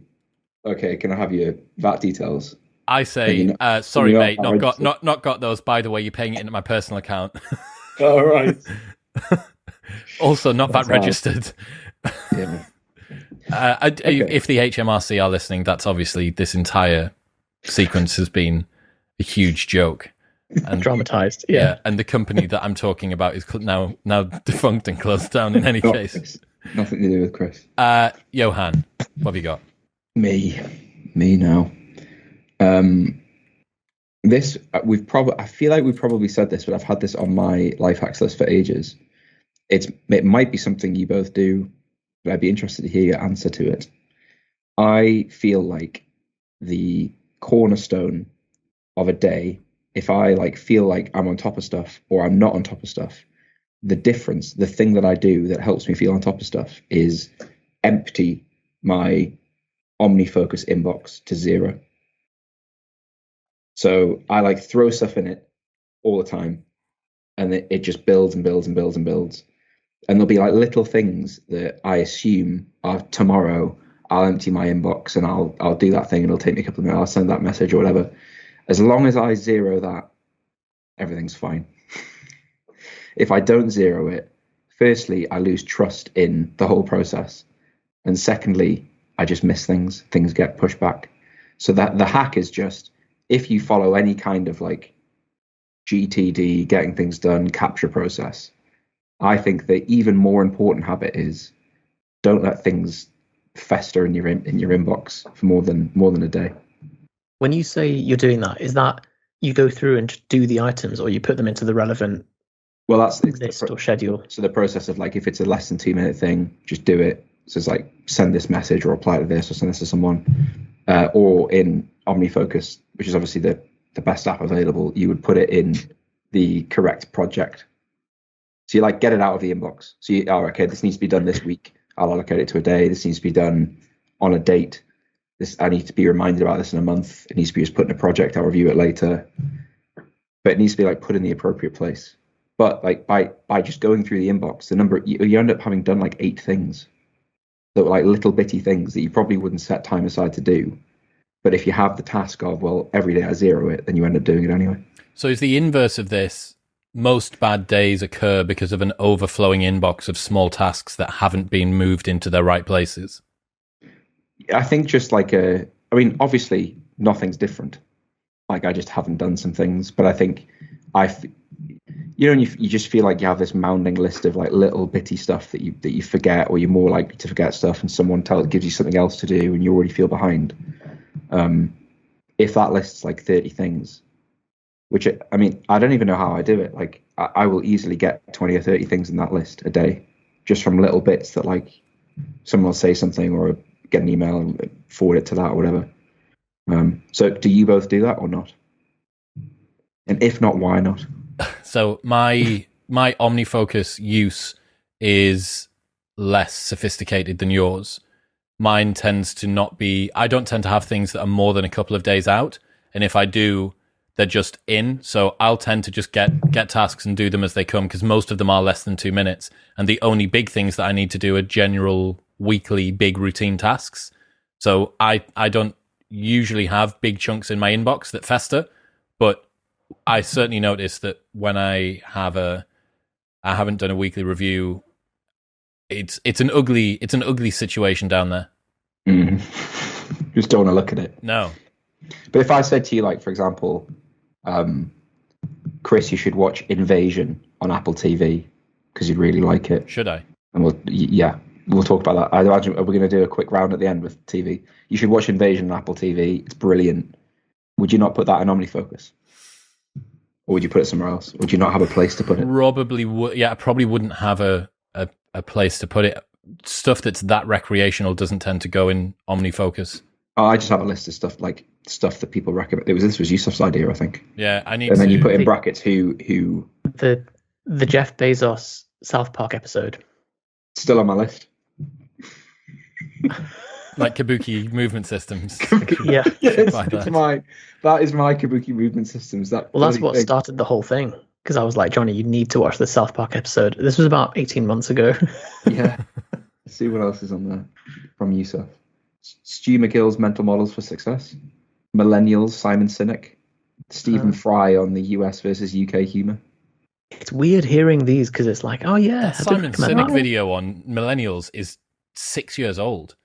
okay, can I have your VAT details? I say, sorry, mate, not got those. By the way, you're paying it into my personal account. All right. Also, not VAT registered. Yeah. If the HMRC are listening, that's obviously, this entire sequence has been a huge joke and dramatized. Yeah, and the company that I'm talking about is now defunct and closed down. In any case, nothing to do with Chris. Johan, what have you got? Me now. This I feel like we've probably said this, but I've had this on my life hacks list for ages. It might be something you both do, but I'd be interested to hear your answer to it. I feel like the cornerstone of a day, if I like feel like I'm on top of stuff or I'm not on top of stuff, the difference, the thing that I do that helps me feel on top of stuff is empty my OmniFocus inbox to 0. So I like throw stuff in it all the time, and it just builds and builds and builds and builds. And there'll be like little things that I assume are tomorrow. I'll empty my inbox and I'll do that thing, and it'll take me a couple of minutes. I'll send that message or whatever. As long as I zero that, everything's fine. If I don't zero it, firstly, I lose trust in the whole process. And secondly, I just miss things. Things get pushed back. So that the hack is just, if you follow any kind of like GTD, getting things done, capture process, I think the even more important habit is don't let things fester in your inbox for more than a day. When you say you're doing that, is that you go through and do the items, or you put them into the relevant list or schedule? So the process of like, if it's a less than 2 minute thing, just do it. So it's like, send this message or reply to this or send this to someone. Or in OmniFocus, which is obviously the best app available, you would put it in the correct project. So you like get it out of the inbox. So okay, this needs to be done this week. I'll allocate it to a day. This needs to be done on a date. I need to be reminded about this in a month. It needs to be just put in a project. I'll review it later. But it needs to be like put in the appropriate place. But like by just going through the inbox, the number you end up having done like 8 things that were like little bitty things that you probably wouldn't set time aside to do. But if you have the task of, well, every day I zero it, then you end up doing it anyway. So is the inverse of this, most bad days occur because of an overflowing inbox of small tasks that haven't been moved into their right places? I think just like obviously nothing's different. Like I just haven't done some things, but I think you just feel like you have this mounding list of like little bitty stuff that you forget, or you're more likely to forget stuff, and someone gives you something else to do and you already feel behind. If that list's like 30 things, which I don't even know how I do it. Like I will easily get 20 or 30 things in that list a day, just from little bits that like someone will say something or get an email and forward it to that or whatever. So do you both do that or not? And if not, why not? So my OmniFocus use is less sophisticated than yours. Mine tends to not be, I don't tend to have things that are more than a couple of days out. And if I do, they're just in. So I'll tend to just get tasks and do them as they come, because most of them are less than 2 minutes. And the only big things that I need to do are general weekly big routine tasks. So I don't usually have big chunks in my inbox that fester, but I certainly notice that when I haven't done a weekly review, it's an ugly situation down there. Just don't want to look at it. No. But if I said to you, like, for example, Chris, you should watch Invasion on Apple TV because you'd really like it. Should I? And we'll talk about that. I imagine we're going to do a quick round at the end with TV. You should watch Invasion on Apple TV. It's brilliant. Would you not put that in OmniFocus? Or would you put it somewhere else? Would you not have a place to put it? Probably would. Yeah, I probably wouldn't have a place to put it. Stuff that's that recreational doesn't tend to go in OmniFocus. Oh, I just have a list of stuff that people recommend. This was Yusef's idea, I think. Yeah, I need. And then you put in brackets who the Jeff Bezos South Park episode. Still on my list. Like Kabuki movement systems. Yeah, that is my Kabuki movement systems. That's what started the whole thing. Because I was like, Johnny, you need to watch the South Park episode. This was about 18 months ago. Yeah. Let's see what else is on there from Yusef. Stu McGill's Mental Models for Success. Millennials, Simon Sinek. Stephen Fry on the US versus UK humour. It's weird hearing these because it's like, oh yeah. That Simon Sinek video on millennials is 6 years old.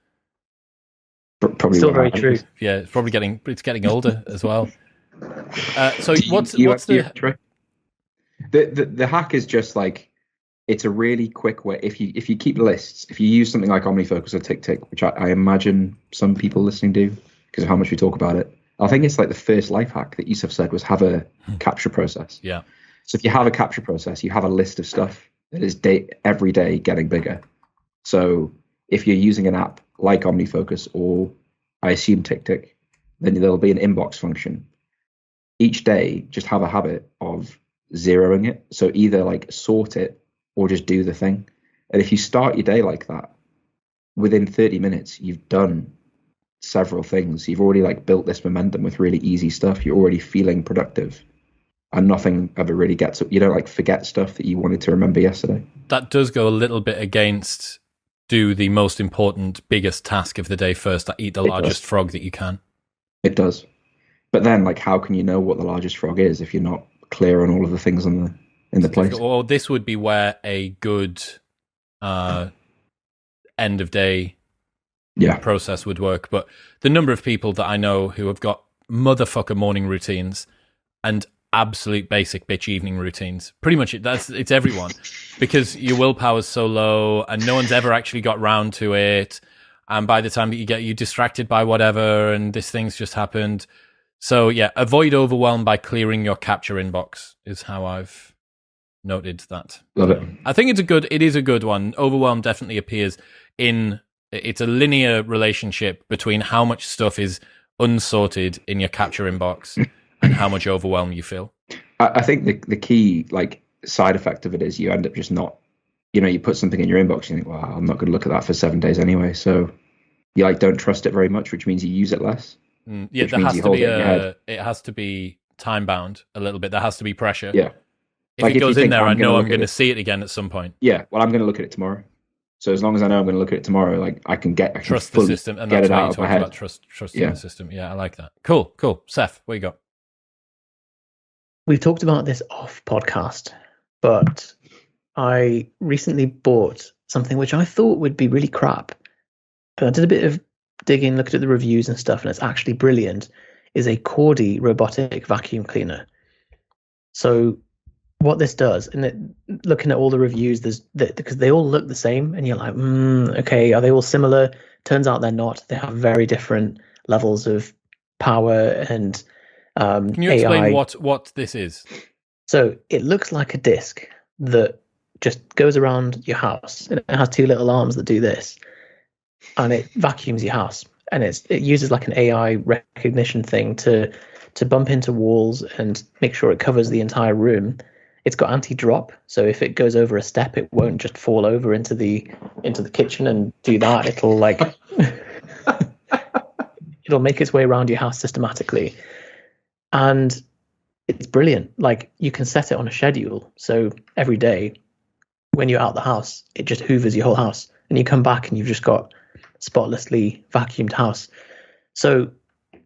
Probably still very true. Yeah, it's probably getting older as well. So what's the The hack is just like, it's a really quick way. If you keep lists, if you use something like OmniFocus or TickTick, which I imagine some people listening do because of how much we talk about it, I think it's like the first life hack that Yusef said was have a capture process. Yeah. So if you have a capture process, you have a list of stuff that is every day getting bigger. So if you're using an app like OmniFocus or I assume TickTick, then there'll be an inbox function. Each day, just have a habit of zeroing it. So either like sort it or just do the thing. And if you start your day like that, within 30 minutes, you've done several things. You've already like built this momentum with really easy stuff. You're already feeling productive, and nothing ever really gets up. You don't like forget stuff that you wanted to remember yesterday. That does go a little bit against do the most important, biggest task of the day first. Eat the largest frog that you can. It does. But then, like, how can you know what the largest frog is if you're not clear on all of the things in the place? Well, this would be where a good end of day process would work. But the number of people that I know who have got motherfucker morning routines and absolute basic bitch evening routines, pretty much it's everyone, because your willpower's so low and no one's ever actually got round to it. And by the time that you're distracted by whatever, and this thing's just happened. So yeah, avoid overwhelm by clearing your capture inbox is how I've noted that. Love it. I think it is a good one. Overwhelm definitely appears it's a linear relationship between how much stuff is unsorted in your capture inbox and how much overwhelm you feel. I think the key like side effect of it is you end up just not, you put something in your inbox, you think, well, I'm not going to look at that for 7 days anyway. So you like don't trust it very much, which means you use it less. Yeah, it has to be time bound a little bit. There has to be pressure. Yeah. If it goes in there, I know I'm going to see it again at some point. Yeah. Well, I'm going to look at it tomorrow. So as long as I know I'm going to look at it tomorrow, like I can trust the system, and get that's it why out you of my talk head. about trusting the system. Yeah, I like that. Cool. Seth, what you got? We've talked about this off podcast, but I recently bought something which I thought would be really crap. And I did a bit of digging, looked at the reviews and stuff, and it's actually brilliant. Is a Cordy robotic vacuum cleaner. So what this does, and looking at all the reviews, because they all look the same, and you're like, okay, are they all similar? Turns out they're not. They have very different levels of power and Can you explain what this is? So it looks like a disc that just goes around your house, and it has two little arms that do this, and it vacuums your house. And it uses like an AI recognition thing to bump into walls and make sure it covers the entire room. It's got anti-drop, so if it goes over a step, it won't just fall over into the kitchen and do that. It'll like it'll make its way around your house systematically, and it's brilliant. Like you can set it on a schedule, so every day when you're out the house, it just hoovers your whole house, and you come back and you've just got spotlessly vacuumed house. So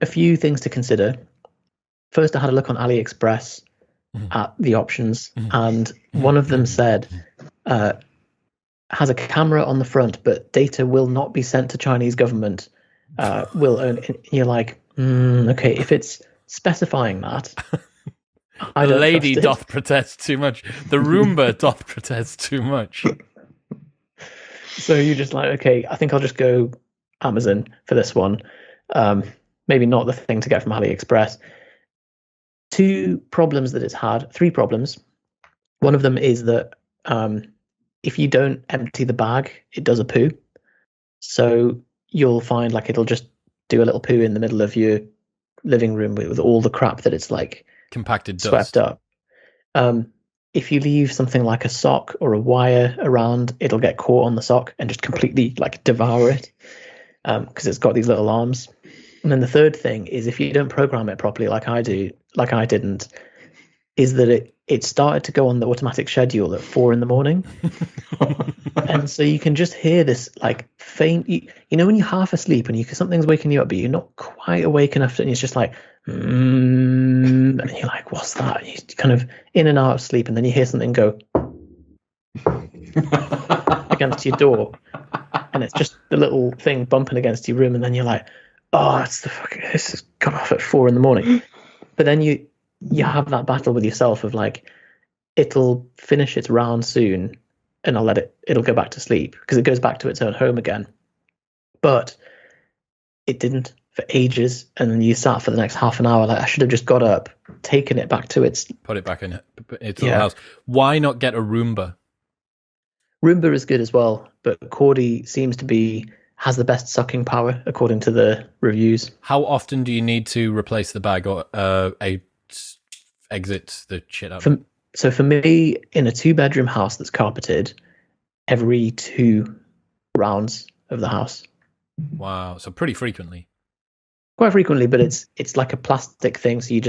a few things to consider. First, I had a look on AliExpress at the options, and one of them said has a camera on the front, but data will not be sent to Chinese government. Will own it. And you're like, okay, if it's specifying that, the lady doth protest too much. The Roomba doth protest too much. So you're just like, okay, I think I'll just go Amazon for this one. Maybe not the thing to get from AliExpress. Three problems. One of them is that if you don't empty the bag, it does a poo. So you'll find like it'll just do a little poo in the middle of your living room with all the crap that it's like compacted dust. Swept up. If you leave something like a sock or a wire around, it'll get caught on the sock and just completely like devour it because it's got these little arms. And then the third thing is if you don't program it properly, like I didn't, is that it started to go on the automatic schedule at 4 a.m. And so you can just hear this like faint, you know, when you're half asleep and something's waking you up, but you're not quite awake enough, and it's just like, and you're like, what's that? And you're kind of in and out of sleep, and then you hear something go against your door, and it's just the little thing bumping against your room, and then you're like, oh, this has gone off at 4 a.m. But then you have that battle with yourself of like, it'll finish its round soon, and it'll go back to sleep because it goes back to its own home again. But it didn't for ages, and then you sat for the next half an hour like, I should have just got up, taken it back to put it back in its little house. Why not get a Roomba? Roomba is good as well, but Cordy seems to be has the best sucking power according to the reviews. How often do you need to replace the bag or exit the shit out of it? So for me, in a 2-bedroom house that's carpeted, every 2 rounds of the house. Wow, so pretty frequently. Quite frequently, but it's like a plastic thing. So you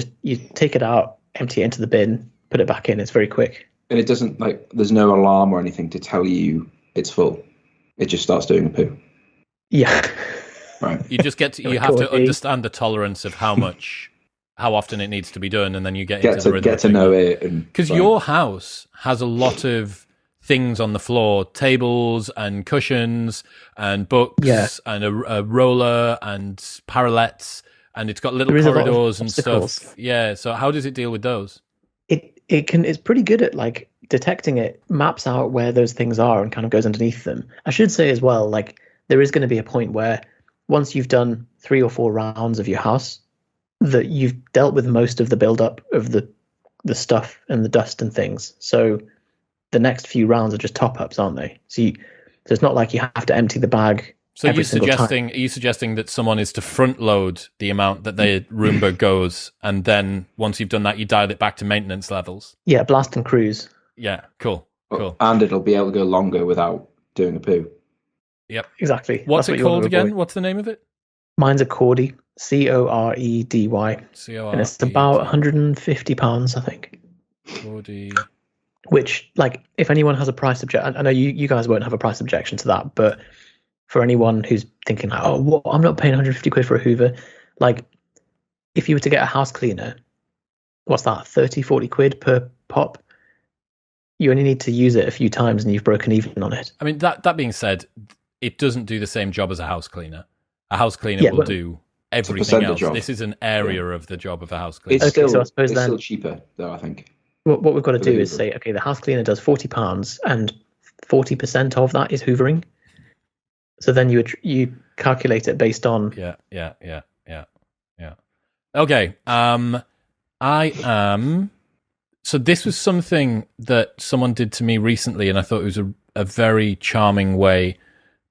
take it out, empty it into the bin, put it back in. It's very quick. And it doesn't there's no alarm or anything to tell you it's full. It just starts doing a poo. Yeah. Right. You just have to understand the tolerance of how often it needs to be done, and then you get into the rhythm. Get to know it. Because your house has a lot of things on the floor, tables and cushions and books and a roller and parallettes, and it's got little corridors and stuff. Yeah. So how does it deal with those? It's pretty good at like detecting it, maps out where those things are and kind of goes underneath them. I should say as well, like there is going to be a point where once you've done 3 or 4 rounds of your house, that you've dealt with most of the buildup of the stuff and the dust and things. So the next few rounds are just top-ups, aren't they? So it's not like you have to empty the bag. So are you suggesting that someone is to front load the amount that their Roomba goes, and then once you've done that, you dial it back to maintenance levels? Yeah, blast and cruise. Yeah, cool. And it'll be able to go longer without doing a poo. Yep. Exactly. What's it called again? What's the name of it? Mine's a Cordy. Coredy. And it's about £150, I think. Cordy. Which, like, if anyone has a price objection, I know you guys won't have a price objection to that, but for anyone who's thinking, like, I'm not paying 150 quid for a Hoover, like, if you were to get a house cleaner, what's that, 30, 40 quid per pop? You only need to use it a few times and you've broken even on it. I mean, that being said, it doesn't do the same job as a house cleaner. A house cleaner will do everything else. This is an area of the job of a house cleaner. It's still cheaper, though, I think. What we've got to do is say, okay, the house cleaner does £40 and 40% of that is hoovering. So then you calculate it based on... Yeah. Okay, so this was something that someone did to me recently, and I thought it was a very charming way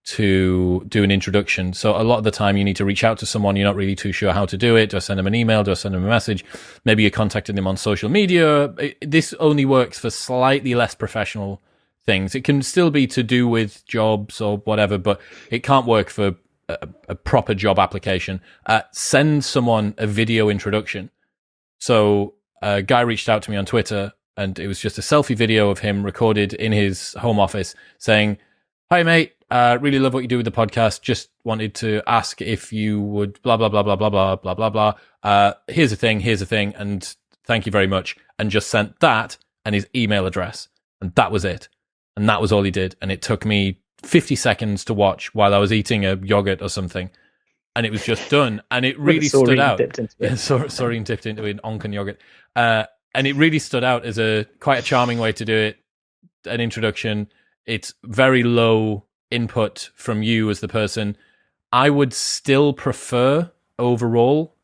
to do an introduction. So a lot of the time you need to reach out to someone, you're not really too sure how to do it. Do I send them an email? Do I send them a message? Maybe you're contacting them on social media. This only works for slightly less professional things. It can still be to do with jobs or whatever, but it can't work for a proper job application. Send someone a video introduction. So a guy reached out to me on Twitter, and it was just a selfie video of him recorded in his home office saying, "Hi, mate. Really love what you do with the podcast. Just wanted to ask if you would blah, blah, blah, blah, blah, blah, blah, blah, blah. Here's a thing, and thank you very much." And just sent that and his email address. And that was it. And that was all he did. And it took me 50 seconds to watch while I was eating a yogurt or something. And it was just done. And it really stood out. Sorry, dipped into an Onken yogurt. And it really stood out as quite a charming way to do it. An introduction. It's very low input from you as the person. I would still prefer overall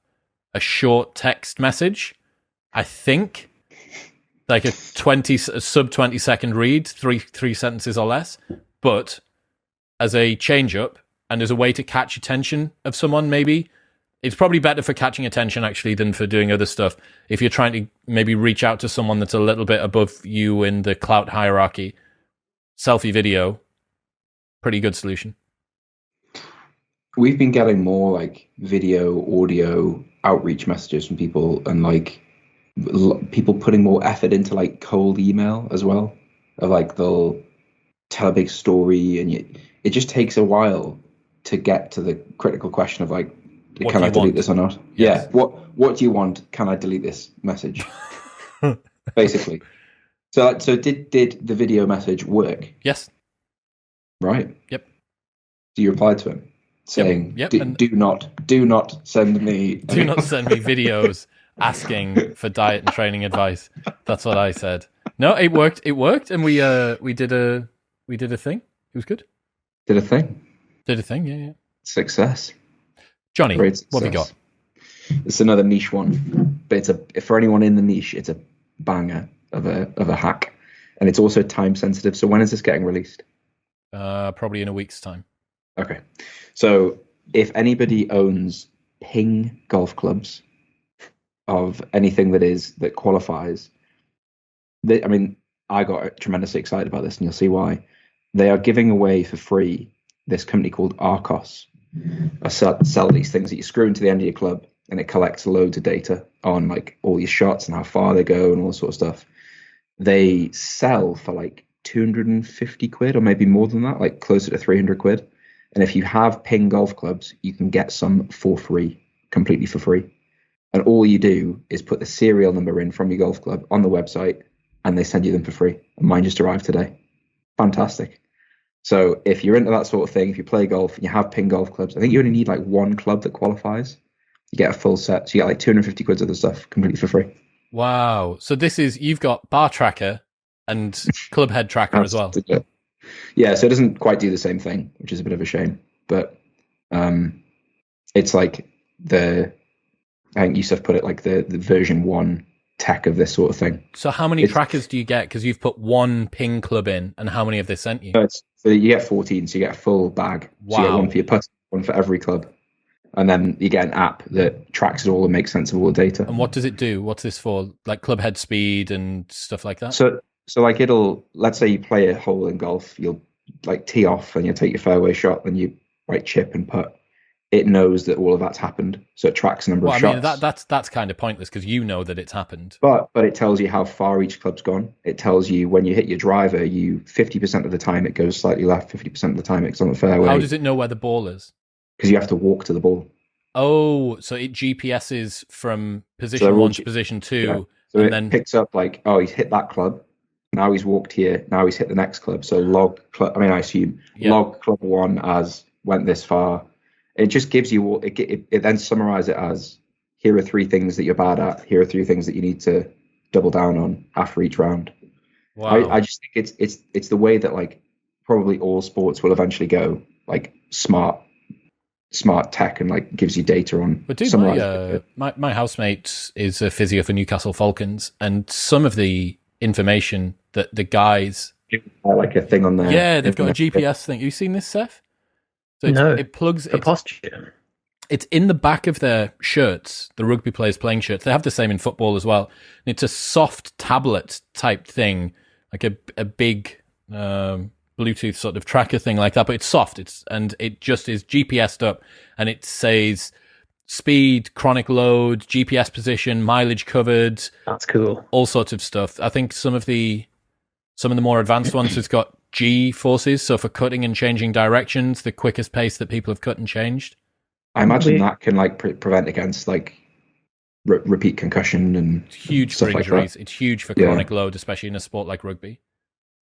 a short text message. I think like a sub 20 second read, three sentences or less. But as a change up and as a way to catch attention of someone, maybe it's probably better for catching attention actually than for doing other stuff. If you're trying to maybe reach out to someone that's a little bit above you in the clout hierarchy, selfie video, pretty good solution. We've been getting more like video, audio outreach messages from people, and like people putting more effort into like cold email as well. Of like they'll tell a big story, and it just takes a while to get to the critical question of like, can I delete this or not? Yes. Yeah. What do you want? Can I delete this message? Basically. So did the video message work? Yes. Right. Yep. So you replied to him saying, yep. Do not send me. Do not send me videos asking for diet and training advice. That's what I said. No, it worked. It worked, and we did a thing. It was good. Did a thing. Yeah. Success. Jonny, what have you got? It's another niche one, but for anyone in the niche, it's a banger of a hack, and it's also time sensitive. So when is this getting released? Probably in a week's time. Okay. So if anybody owns ping golf clubs of anything that qualifies, I got tremendously excited about this, and you'll see why. They are giving away for free this company called ASOS. Sell these things that you screw into the end of your club, and it collects loads of data on like all your shots and how far they go and all sort of stuff. They sell for like 250 quid, or maybe more than that, like closer to 300 quid. And if you have ping golf clubs, you can get some for free, completely for free. And all you do is put the serial number in from your golf club on the website, and they send you them for free. And mine just arrived today. Fantastic. So if you're into that sort of thing, if you play golf and you have ping golf clubs, I think you only need like one club that qualifies. You get a full set. So you get like 250 quid of the stuff completely for free. Wow. So you've got bar tracker and club head tracker as well. Yeah, so it doesn't quite do the same thing, which is a bit of a shame. But it's like I think Yusef put it like the version 1 tech of this sort of thing. So how many trackers do you get? Because you've put one ping club in, and how many have they sent you? So you get 14, so you get a full bag. Wow. So you get one for your putt, one for every club. And then you get an app that tracks it all and makes sense of all the data. And what does it do? What's this for? Like club head speed and stuff like that? So like let's say you play a hole in golf, you'll like tee off and you'll take your fairway shot, then you chip and putt. It knows that all of that's happened, so it tracks the number of shots. I mean, that's kind of pointless because you know that it's happened. But it tells you how far each club's gone. It tells you when you hit your driver, 50% of the time it goes slightly left, 50% of the time it's on the fairway. How does it know where the ball is? Because you have to walk to the ball. Oh, so it GPSs from position 1 to position 2. Yeah. So and then picks up like, oh, he's hit that club. Now he's walked here. Now he's hit the next club. So log club 1 as went this far. It just gives you it then summarizes it as, here are 3 things that you're bad at. Here are 3 things that you need to double down on after each round. Wow. I just think it's the way that like probably all sports will eventually go, like smart tech, and like gives you data on. But dude, my housemate is a physio for Newcastle Falcons, and some of the information that the guys like a thing on there. Yeah, they've got a GPS thing. You seen this, Seth? So it plugs for posture. It's in the back of their shirts, the rugby players' playing shirts. They have the same in football as well. And it's a soft tablet type thing, like a big Bluetooth sort of tracker thing like that. But it's soft. It just is GPSed up, and it says speed, chronic load, GPS position, mileage covered. That's cool. All sorts of stuff. I think some of the more advanced ones has got G forces, so for cutting and changing directions, the quickest pace that people have cut and changed. I imagine that can like prevent against like repeat concussion and it's huge for injuries. It's huge for chronic load, especially in a sport like rugby.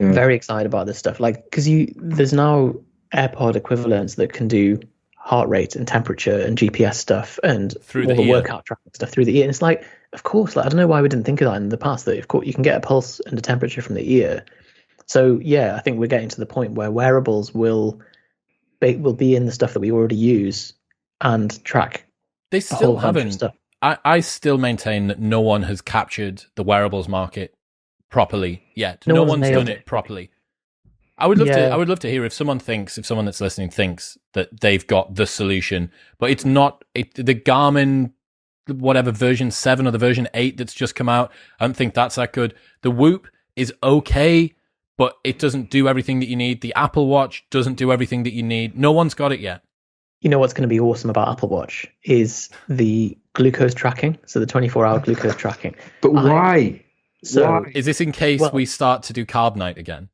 Yeah. Very excited about this stuff, like because there's now AirPod equivalents that can do heart rate and temperature and GPS stuff and through all the workout tracking stuff through the ear. And it's like, of course, like I don't know why we didn't think of that in the past. That of course you can get a pulse and a temperature from the ear. So yeah, I think we're getting to the point where wearables will be in the stuff that we already use and track. They still haven't. Stuff. I still maintain that no one has captured the wearables market properly yet. No one's done it properly. I would love to hear if someone that's listening thinks that they've got the solution, but it's not. The Garmin, whatever version 7 or the version 8 that's just come out, I don't think that's that good. The Whoop is okay, but it doesn't do everything that you need. The Apple Watch doesn't do everything that you need. No one's got it yet. You know what's going to be awesome about Apple Watch is the glucose tracking, so the 24-hour glucose tracking. But why? Why? Is this in case we start to do carb night again?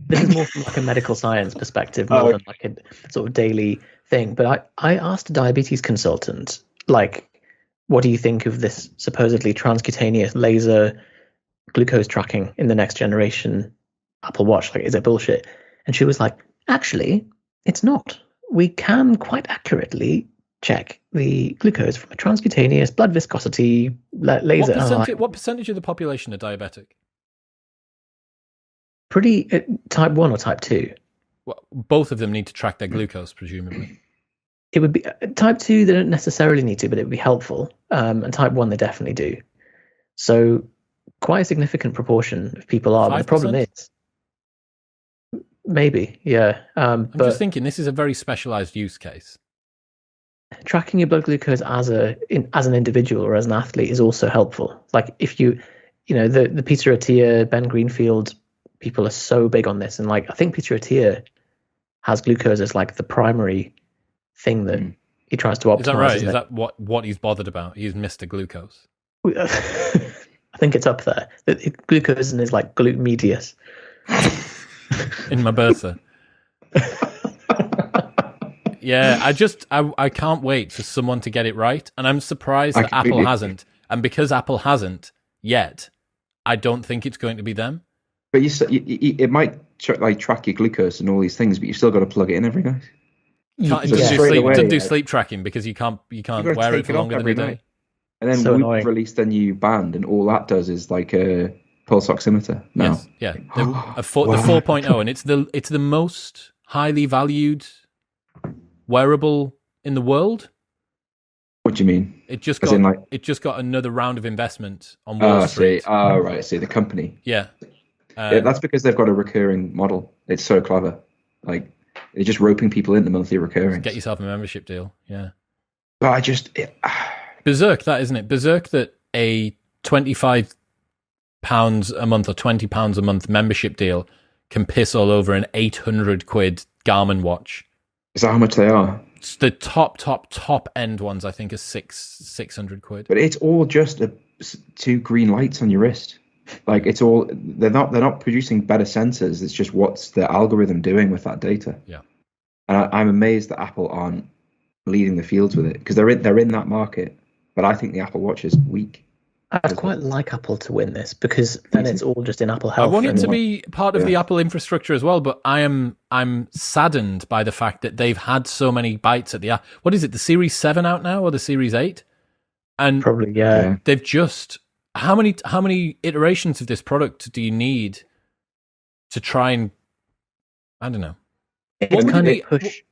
This is more from like a medical science perspective, more than like a sort of daily thing. But I asked a diabetes consultant, like, what do you think of this supposedly transcutaneous laser glucose tracking in the next generation Apple Watch? Like, is it bullshit? And she was like, actually, it's not. We can quite accurately check the glucose from a transcutaneous blood viscosity laser. What percentage of the population are diabetic? Pretty type 1 or type 2? Well, both of them need to track their glucose, presumably. It would be type 2, they don't necessarily need to, but it would be helpful. And type 1, they definitely do. So quite a significant proportion of people are. But the problem is, Maybe, yeah. I'm but just thinking this is a very specialized use case. tracking your blood glucose as an individual or as an athlete is also helpful. Like if the Peter Attia, Ben Greenfield people are so big on this, and like I think Peter Attia has glucose as like the primary thing that he tries to optimize. Is that right? Is that what he's bothered about? He's Mr. Glucose. I think it's up there. Glucose is like glute medius. In my Bertha. Yeah, I can't wait for someone to get it right, and I'm surprised that Apple hasn't. And because Apple hasn't yet, I don't think it's going to be them. But it might track your glucose and all these things, but you've still got to plug it in every night. It doesn't do sleep tracking because you can't wear it for longer than a day. And then we've released a new band, and all that does is like a pulse oximeter now. Yes, yeah, the 4.0, and it's the most highly valued wearable in the world. What do you mean? It just got another round of investment on Wall Street. Right. I see. The company. Yeah. That's because they've got a recurring model. It's so clever. Like they're just roping people into monthly recurring. Get yourself a membership deal. Yeah. But berserk, that isn't it? Berserk that a £25 a month or £20 a month membership deal can piss all over an 800 quid Garmin watch. Is that how much they are? It's the top end ones, I think, are 600 quid. But it's all just two green lights on your wrist. Like it's all they're not producing better sensors. It's just what's the algorithm doing with that data. Yeah. And I'm amazed that Apple aren't leading the fields with it because they're in that market. But I think the Apple Watch is weak. I'd quite like Apple to win this because then it's all just in Apple Health. I want it to be part of the Apple infrastructure as well, but I'm saddened by the fact that they've had so many bites at the what is it, the Series 7 out now or the Series 8? And probably they've just how many iterations of this product do you need to try and I don't know. It's kind of push.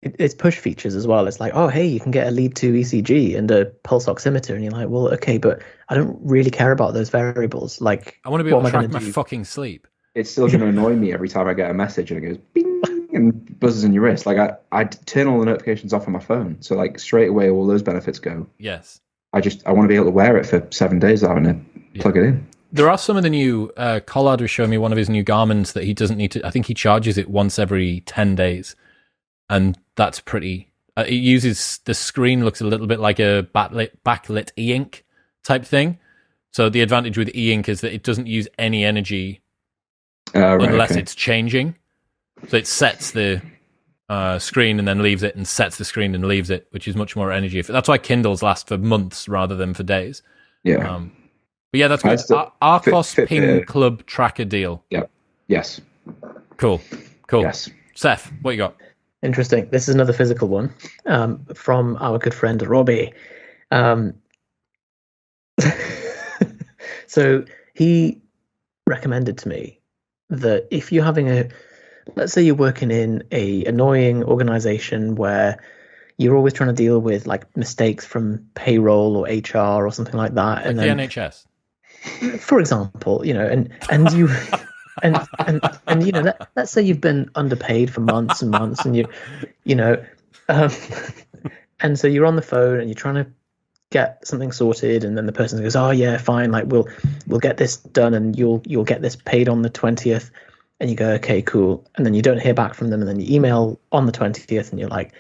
It's push features as well. It's like, oh, hey, you can get a lead 2 ECG and a pulse oximeter, and you're like, well, okay, but I don't really care about those variables. Like, I want to be able to track my fucking sleep. It's still going to annoy me every time I get a message and it goes bing and buzzes in your wrist. Like I turn all the notifications off on my phone, so like straight away all those benefits go. Yes. I want to be able to wear it for 7 days out and plug it in. There are some of the new Collard was showing me one of his new Garmin's that he doesn't need to. I think he charges it once every 10 days. And that's pretty. It uses the screen looks a little bit like a backlit e-ink type thing. So the advantage with e-ink is that it doesn't use any energy unless it's changing. So it sets the screen and then leaves it, and sets the screen and leaves it, which is much more energy. That's why Kindles last for months rather than for days. Yeah. But yeah, that's good. Arcos Ping Club tracker deal. Yeah. Yes. Cool. Yes. Seth, what you got? Interesting. This is another physical one from our good friend Robbie. So he recommended to me that if you're having let's say you're working in a annoying organization where you're always trying to deal with like mistakes from payroll or HR or something like that, like and the then, NHS, for example, and you. And let's say you've been underpaid for months and months, and and so you're on the phone and you're trying to get something sorted, and then the person goes, "Oh yeah, fine, like we'll get this done, and you'll get this paid on the 20th," and you go, "Okay, cool," and then you don't hear back from them, and then you email on the 20th, and you're like,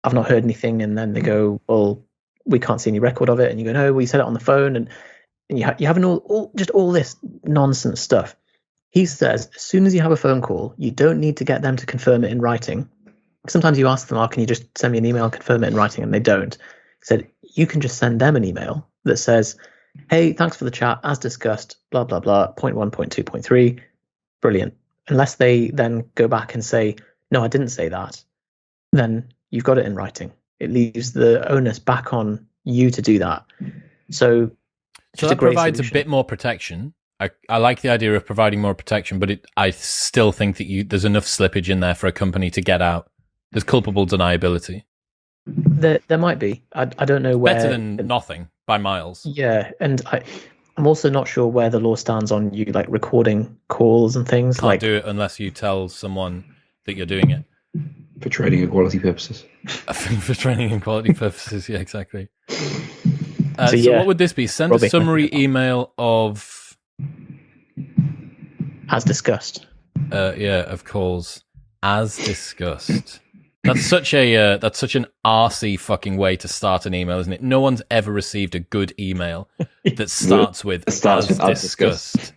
"I've not heard anything," and then they go, "Well, we can't see any record of it," and you go, "No, we said it on the phone," and you have all this nonsense stuff. He says, as soon as you have a phone call, you don't need to get them to confirm it in writing. Sometimes you ask them, "Oh, can you just send me an email and confirm it in writing?" And they don't. He said, you can just send them an email that says, "Hey, thanks for the chat. As discussed, blah, blah, blah, point 1, point 2, point 3. Brilliant." Unless they then go back and say, "No, I didn't say that," then you've got it in writing. It leaves the onus back on you to do that. So that provides a bit more protection. I like the idea of providing more protection, but I still think that there's enough slippage in there for a company to get out. There's culpable deniability. There might be. I don't know where. Better than nothing by miles. Yeah, and I'm also not sure where the law stands on you like recording calls and things. Can't do it unless you tell someone that you're doing it. For training and quality purposes. For training and quality purposes, yeah, exactly. So what would this be? Send a summary email of... As discussed. Of calls. As discussed. That's such an arsey fucking way to start an email, isn't it? No one's ever received a good email that starts with as discussed.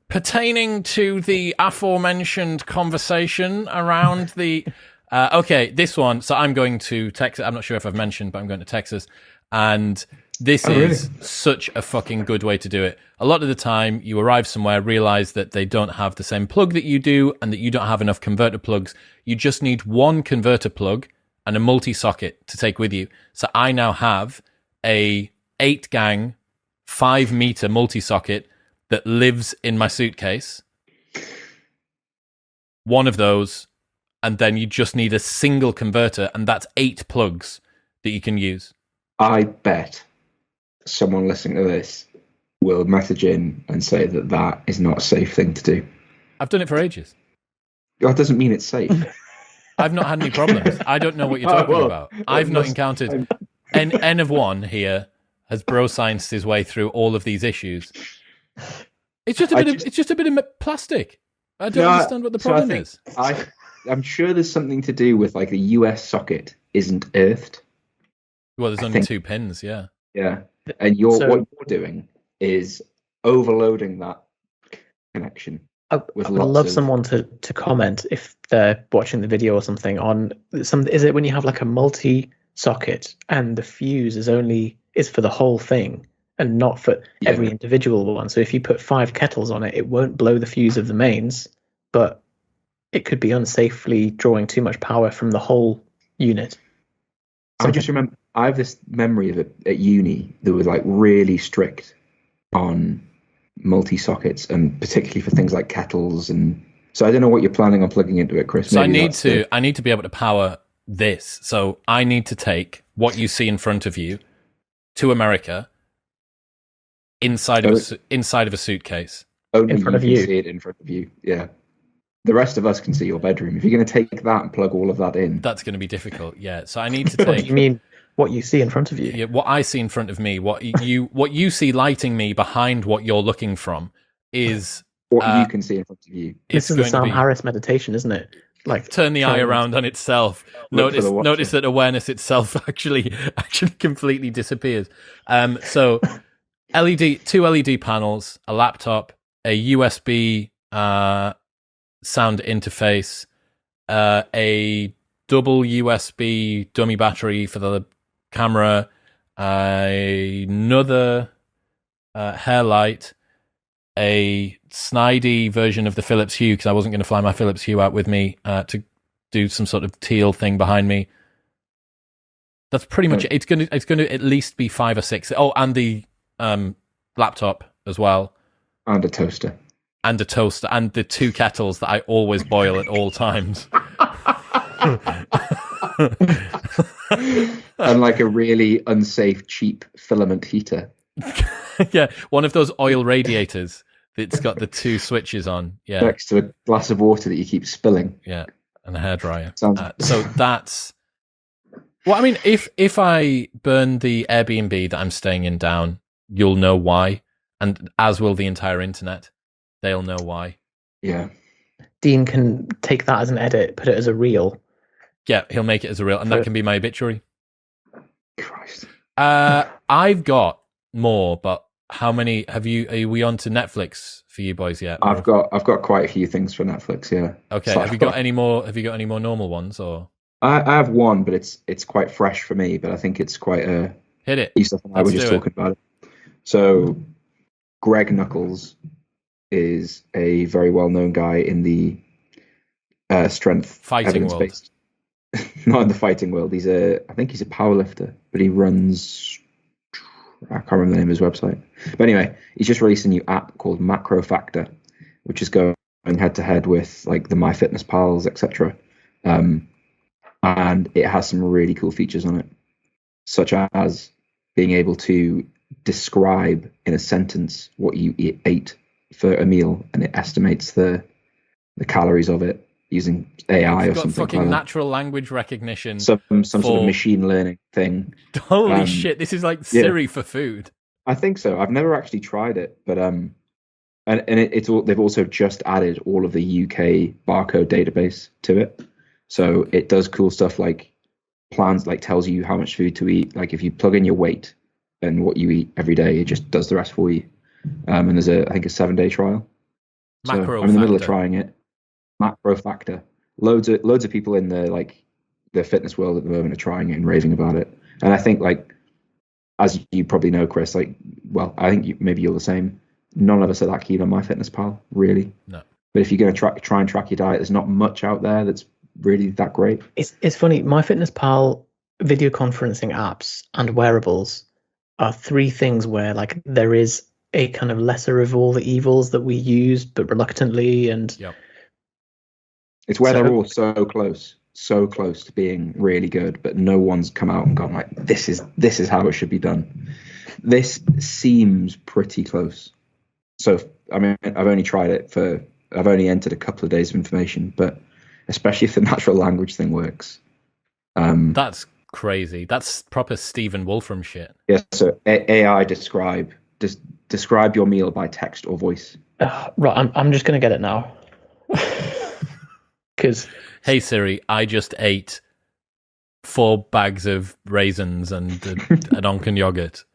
Pertaining to the aforementioned conversation around the... okay, this one. So I'm going to Texas. I'm not sure if I've mentioned, but I'm going to Texas. And this is such a fucking good way to do it. A lot of the time, you arrive somewhere, realize that they don't have the same plug that you do, and that you don't have enough converter plugs. You just need one converter plug and a multi-socket to take with you. So I now have a 8-gang, 5-meter multi-socket that lives in my suitcase. One of those, and then you just need a single converter, and that's 8 plugs that you can use. I bet someone listening to this will message in and say that is not a safe thing to do. I've done it for ages. That doesn't mean it's safe. I've not had any problems. I don't know what you're talking about. I've not encountered... N of 1 here has bro-scienced his way through all of these issues. It's just a bit of plastic. I don't understand what the problem is. I'm sure there's something to do with like the US socket isn't earthed. Well, there's only 2 pins, yeah. Yeah. And what you're doing is overloading that connection. I would love someone to comment if they're watching the video or something on is it when you have like a multi-socket and the fuse is for the whole thing and not for every individual one. So if you put 5 kettles on it, it won't blow the fuse of the mains, but it could be unsafely drawing too much power from the whole unit. I just remember, I have this memory of it at uni that was like really strict on multi-sockets, and particularly for things like kettles. And so I don't know what you're planning on plugging into it, Chris. So I need to be able to power this. So I need to take what you see in front of you to America inside of a suitcase. Only in front of you. See it in front of you. Yeah. The rest of us can see your bedroom. If you're going to take that and plug all of that in, that's going to be difficult. Yeah. So I need to take. What do you mean? What you see in front of you? Yeah. What I see in front of me. What you see lighting me behind what you're looking from is what you can see in front of you. This is the Sam Harris meditation, isn't it? Like turn the eye around on itself. Notice that awareness itself actually completely disappears. So LED, 2 LED panels, a laptop, a USB sound interface, a double USB dummy battery for the camera, another hair light, a snidely version of the Philips Hue, because I wasn't going to fly my Philips Hue out with me to do some sort of teal thing behind me. That's pretty much it. It's going to at least be 5 or 6. Oh, and the laptop as well, and a toaster, and the 2 kettles that I always boil at all times. And like a really unsafe, cheap filament heater. Yeah, one of those oil radiators that's got the 2 switches on. Yeah, next to a glass of water that you keep spilling. Yeah, and a hairdryer. So that's. Well, I mean, if I burn the Airbnb that I'm staying in down, you'll know why, and as will the entire internet. They'll know why. Yeah. Dean can take that as an edit, put it as a reel. Yeah, he'll make it as a reel, and that can be my obituary. Christ. I've got more, but how many have you? Are we on to Netflix for you boys yet? I've got quite a few things for Netflix. Yeah. Okay. So have you got any more? Have you got any more normal ones or? I have one, but it's quite fresh for me. But I think it's quite hit it. Yusef and I were just talking about it. So, Greg Knuckles is a very well-known guy in the strength fighting world. Based. Not in the fighting world. I think he's a powerlifter, but he runs. I can't remember the name of his website. But anyway, he's just released a new app called MacroFactor, which is going head-to-head with like the MyFitnessPals, etc. And it has some really cool features on it, such as being able to describe in a sentence what you ate for a meal, and it estimates the calories of it using AI or something. Fucking like natural language recognition. Some sort of machine learning thing. Holy shit! This is like Siri for food. I think so. I've never actually tried it, but and it's all, they've also just added all of the UK barcode database to it, so it does cool stuff like plans, like tells you how much food to eat. Like if you plug in your weight and what you eat every day, it just does the rest for you. And there's I think a 7-day trial. So I'm in the middle of trying it. MacroFactor. Loads of people in the fitness world at the moment are trying it and raving about it. And I think, like, as you probably know, Chris, like, well, I think maybe you're the same. None of us are that keen on MyFitnessPal, really. No. But if you're going to try and track your diet, there's not much out there that's really that great. It's funny. MyFitnessPal, video conferencing apps, and wearables are three things where, like, there is a kind of lesser of all the evils that we use, but reluctantly. And it's where they're all so close to being really good, but no one's come out and gone like, this is how it should be done. This seems pretty close. So I mean, I've only entered a couple of days of information, but especially if the natural language thing works. That's crazy. That's proper Stephen Wolfram shit. Yeah. So AI describe your meal by text or voice. Right. I'm just going to get it now. Because hey Siri, I just ate 4 bags of raisins and an Onken yogurt.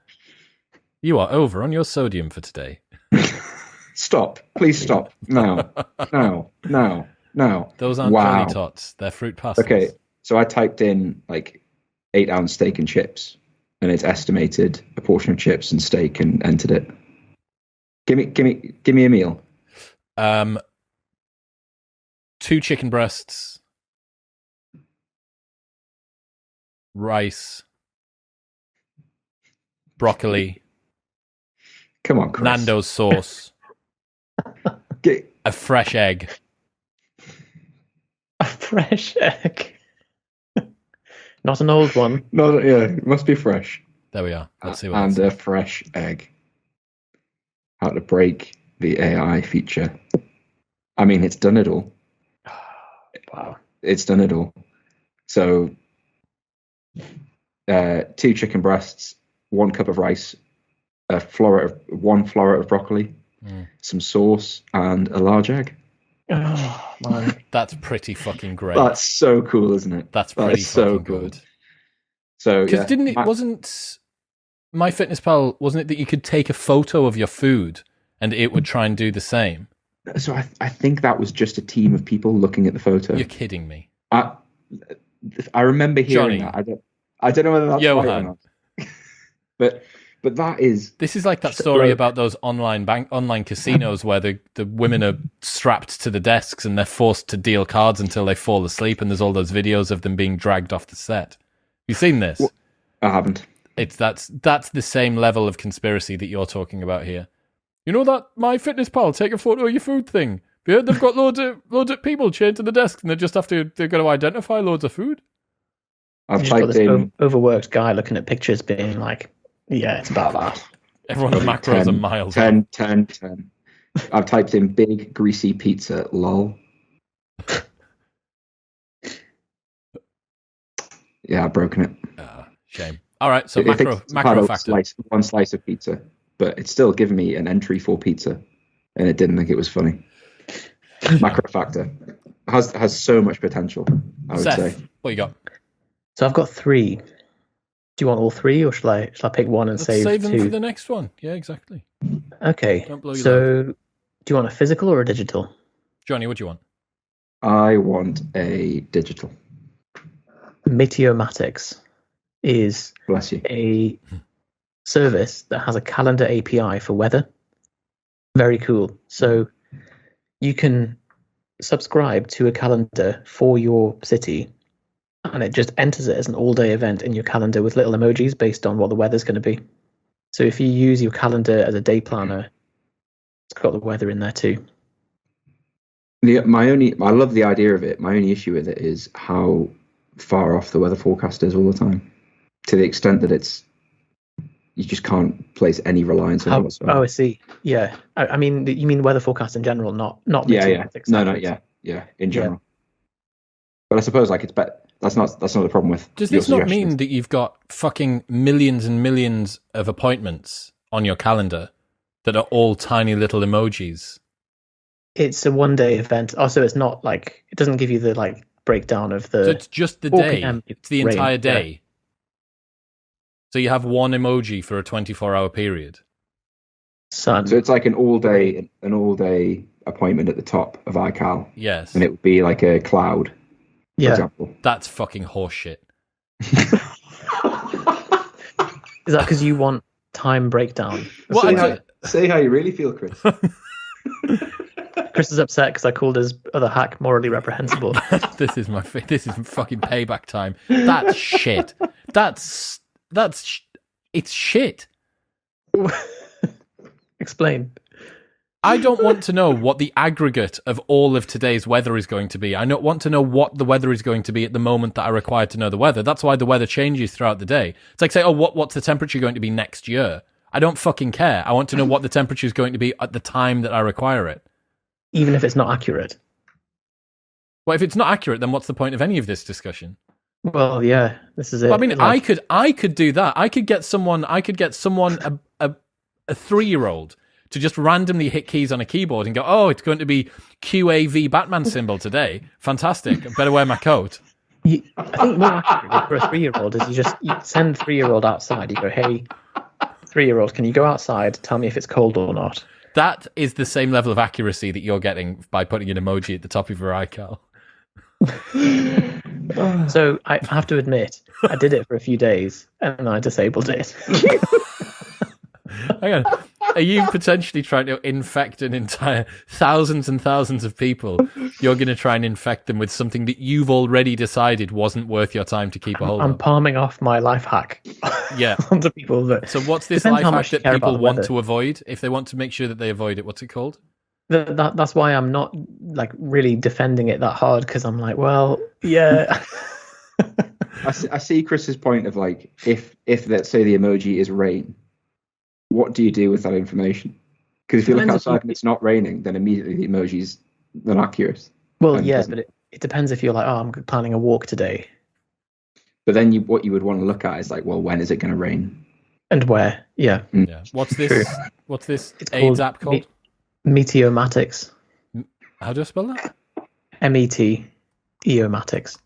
You are over on your sodium for today. Stop. Please stop. Now. Those aren't Johnny Tots. They're fruit pastas. Okay, so I typed in like 8-ounce steak and chips, and it's estimated a portion of chips and steak and entered it. Give me a meal. 2 chicken breasts, rice, broccoli. Come on, Chris. Nando's sauce. A fresh egg. A fresh egg. Not an old one. No, yeah, it must be fresh. There we are. Let's see what and a fresh egg. How to break the AI feature. I mean, it's done it all. Wow. It's done it all. So, 2 chicken breasts, 1 cup of rice, 1 floret of broccoli, some sauce, and a large egg. Oh, man. That's pretty fucking great. That's so cool, isn't it? That's pretty fucking good. So, because wasn't MyFitnessPal, wasn't it that you could take a photo of your food and it would try and do the same? So I think that was just a team of people looking at the photo. You're kidding me. I remember hearing Johnny, that. I don't know whether that's right or not. But that is... This is like that story about those online casinos where the women are strapped to the desks and they're forced to deal cards until they fall asleep, and there's all those videos of them being dragged off the set. Have you seen this? I haven't. That's the same level of conspiracy that you're talking about here. You know that MyFitnessPal, take a photo of your food thing? Yeah, they've got loads of people chained to the desk, and they've got to identify loads of food. I've typed got this in overworked guy looking at pictures, being like, "Yeah, it's about that." Everyone's macros are miles. 10. I've typed in big greasy pizza. Lol. Yeah, I've broken it. Shame. All right, so MacroFactor. One slice of pizza. But it's still given me an entry for pizza, and it didn't think it was funny. MacroFactor has so much potential, I would say. What you got? So I've got 3. Do you want all 3, or shall I pick one and save 2? Save them for the next one. Yeah, exactly. Okay. So do you want a physical or a digital? Johnny, what do you want? I want a digital. Meteomatics is Bless you. A service that has a calendar API for weather. Very cool. So you can subscribe to a calendar for your city, and it just enters it as an all-day event in your calendar with little emojis based on what the weather's going to be. So if you use your calendar as a day planner, it's got the weather in there too. I love the idea of it. My only issue with it is how far off the weather forecast is all the time. To the extent that it's you just can't place any reliance on it whatsoever. Oh, I see. Yeah, I mean, you mean weather forecast in general, not Meteomatics. No, in general. But I suppose like it's better. That's not the problem with. Does this not mean that you've got fucking millions and millions of appointments on your calendar that are all tiny little emojis? It's a one-day event. Also, it's not like it doesn't give you the like breakdown of the. So it's just the day. It's the entire day. Yeah. So you have one emoji for a 24-hour period. Sun. So it's like an all-day appointment at the top of iCal. Yes. And it would be like a cloud. For example. That's fucking horseshit. Is that because you want time breakdown? Say how you really feel, Chris. Chris is upset because I called his other hack morally reprehensible. This is fucking payback time. That's shit. It's shit. Explain. I don't want to know what the aggregate of all of today's weather is going to be. I don't want to know what the weather is going to be at the moment that I require to know the weather. That's why the weather changes throughout the day. It's like say, oh, what's the temperature going to be next year? I don't fucking care. I want to know what the temperature is going to be at the time that I require it. Even if it's not accurate. Well, if it's not accurate, then what's the point of any of this discussion? Well, yeah, this is it. Well, I mean, I could do that. I could get someone a 3-year-old to just randomly hit keys on a keyboard and go, oh, it's going to be QAV Batman symbol today. Fantastic. I better wear my coat. I think more accurate for a 3-year-old is you send 3-year-old outside. You go, hey, 3-year-old, can you go outside? Tell me if it's cold or not. That is the same level of accuracy that you're getting by putting an emoji at the top of your iCal. So I have to admit, I did it for a few days and I disabled it. Hang on. Are you potentially trying to infect an entire thousands and thousands of people? You're going to try and infect them with something that you've already decided wasn't worth your time to keep a hold of. I'm palming off my life hack onto people. So what's this life hack that people want to avoid? If they want to make sure that they avoid it, what's it called? That's why I'm not like really defending it that hard, because I'm like, well, yeah. I see Chris's point of like, if let's say the emoji is rain, what do you do with that information? Because if you look outside and it's not raining, then immediately the emoji's not accurate. Well, yeah, but it depends if you're like, oh, I'm planning a walk today. But then what you would want to look at is like, well, when is it going to rain? And where? Yeah. Yeah. What's this AIDS app called? Meteomatics. How do I spell that? Meteomatics.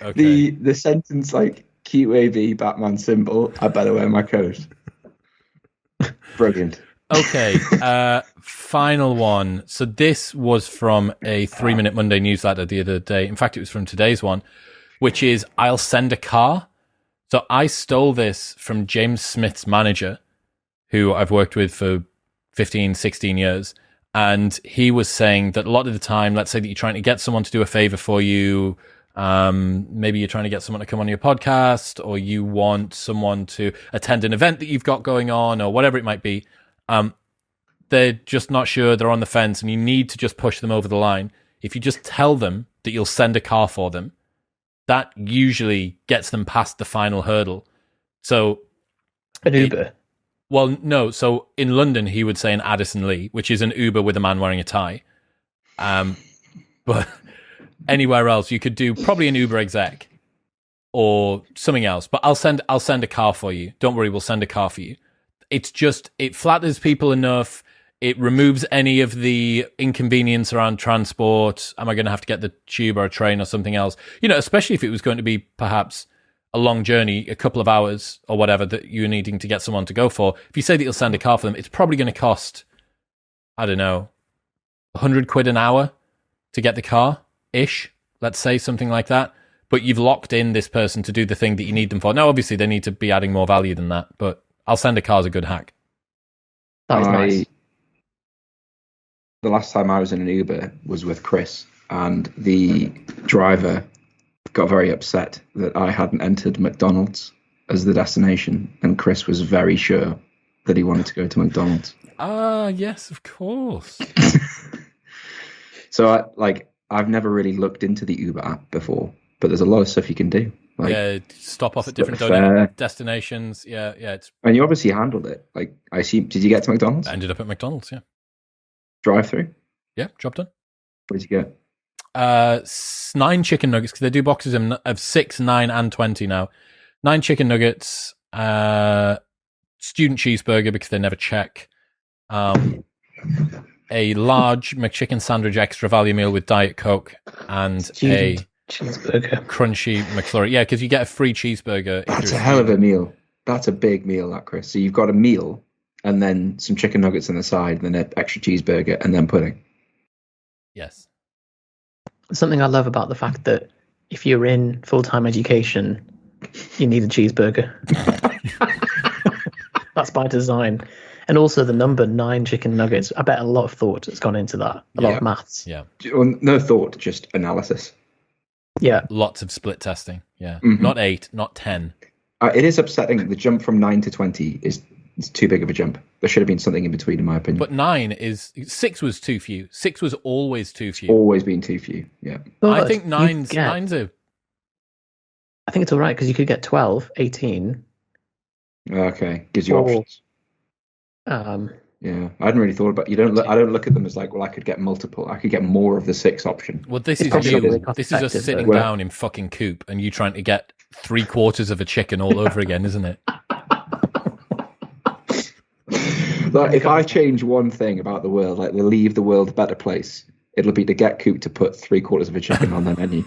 Okay. The sentence like QAV Batman symbol, I better wear my coat. Brilliant. Okay, final one. So this was from a 3-Minute Monday newsletter the other day. In fact, it was from today's one, which is, I'll send a car. So I stole this from James Smith's manager, who I've worked with for 15, 16 years. And he was saying that a lot of the time, let's say that you're trying to get someone to do a favor for you. Maybe you're trying to get someone to come on your podcast, or you want someone to attend an event that you've got going on, or whatever it might be. They're just not sure, they're on the fence, and you need to just push them over the line. If you just tell them that you'll send a car for them, that usually gets them past the final hurdle. So an Uber. Well, no. So in London, he would say an Addison Lee, which is an Uber with a man wearing a tie. But anywhere else, you could do probably an Uber exec or something else. But I'll send a car for you. Don't worry, we'll send a car for you. It's just, it flatters people enough. It removes any of the inconvenience around transport. Am I going to have to get the tube or a train or something else? You know, especially if it was going to be perhaps a long journey, a couple of hours or whatever that you're needing to get someone to go for. If you say that you'll send a car for them, it's probably going to cost, I don't know, 100 quid an hour to get the car-ish, let's say, something like that. But you've locked in this person to do the thing that you need them for. Now, obviously, they need to be adding more value than that, but I'll send a car is a good hack. That was nice. The last time I was in an Uber was with Chris, and the driver got very upset that I hadn't entered McDonald's as the destination, and Chris was very sure that he wanted to go to McDonald's. Ah, yes, of course. So I've never really looked into the Uber app before, but there's a lot of stuff you can do. Like, stop off at different destinations. Yeah. It's and you obviously handled it. Like, I see. Did you get to McDonald's? I ended up at McDonald's. Yeah. Drive-through. Yeah, job done. What did you get? 9 chicken nuggets, because they do boxes of 6, 9, and 20 now. 9 chicken nuggets, student cheeseburger because they never check, a large McChicken sandwich extra value meal with Diet Coke, and a cheeseburger, crunchy McFlurry. Yeah, because you get a free cheeseburger. That's a hell of a meal. That's a big meal, that, Chris. So you've got a meal, and then some chicken nuggets on the side, and then an extra cheeseburger, and then pudding. Yes. Something I love about the fact that if you're in full-time education, you need a cheeseburger. That's by design. And also the number 9 chicken nuggets. I bet a lot of thought has gone into that. A lot of maths. Yeah. No thought, just analysis. Yeah. Lots of split testing. Yeah. Mm-hmm. Not 8, not 10. It is upsetting. The jump from 9 to 20 is too big of a jump. There should have been something in between, in my opinion. But 6 was too few. 6 was always too few. Always been too few. Yeah. Well, I think nine's a. I think it's all right because you could get 12, 18. Okay, gives you options. Yeah, I hadn't really thought about. I don't look at them as like, well, I could get multiple. I could get more of the 6 option. Well, this is you. This is us sitting down in fucking coop and you trying to get 3/4 of a chicken all over again, isn't it? Like, if I change one thing about the world, like leave the world a better place, it'll be to get Coop to put 3/4 of a chicken on their menu.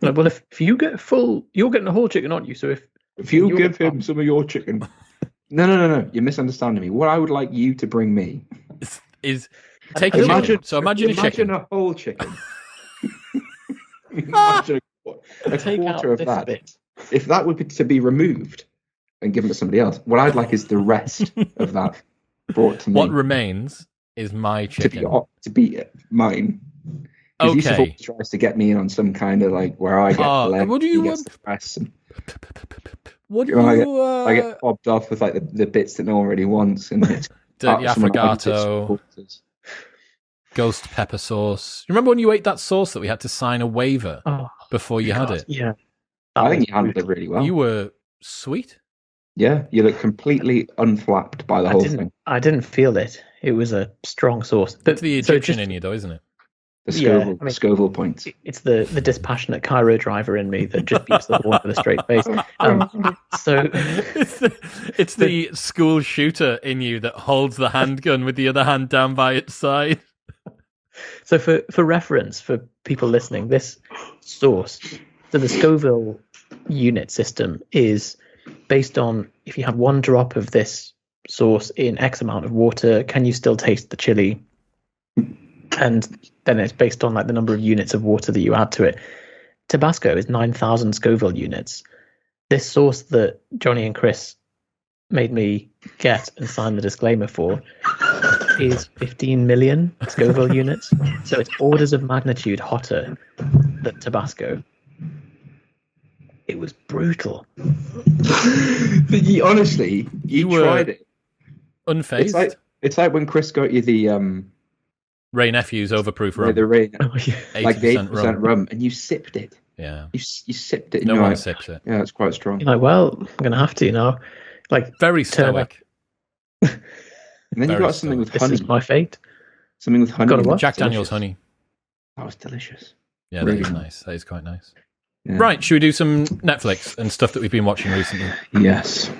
Well, if you get full, you're getting a whole chicken, aren't you? So if you give him some of your chicken, no, you're misunderstanding me. What I would like you to bring me is take a chicken. So imagine a chicken, a whole chicken. Imagine a quarter of that. Bit. If that would be to be removed and given to somebody else, what I'd like is the rest of that brought to me. What remains is my chicken. To be mine. Okay. Yusef always tries to get me in on some kind of like where I get the leg, what do you want? The press, and what do you? I get bobbed off with like the bits that no one really wants, and dirty affogato, ghost pepper sauce. You remember when you ate that sauce that we had to sign a waiver before you had it? Yeah, I think you handled it really well. You were sweet. Yeah, you look completely unflapped by the whole thing. I didn't feel it. It was a strong sauce. It's the Egyptian in you, though, isn't it? The Scoville points. It's the dispassionate Cairo driver in me that just beats the horn with a straight face. So it's the school shooter in you that holds the handgun with the other hand down by its side. So for reference, for people listening, this sauce, so the Scoville unit system is based on if you have 1 drop of this sauce in X amount of water, can you still taste the chili? And then it's based on like the number of units of water that you add to it. Tabasco is 9,000 Scoville units. This sauce that Jonny and Chris made me get and sign the disclaimer for is 15 million Scoville units. So it's orders of magnitude hotter than Tabasco. It was brutal. Honestly, you tried it. Unfazed. It's like when Chris got you the Ray Nephew's overproof rum. The Ray, like the 8% rum, and you sipped it. Yeah, you sipped it. No one sips it. Yeah, it's quite strong. You're like, well, I'm gonna have to, like very stoic. And then you got something with honey. This is my fate. Something with honey. Jack Daniel's honey. That was delicious. Yeah, really that is nice. That is quite nice. Yeah. Right, should we do some Netflix and stuff that we've been watching recently? Yes.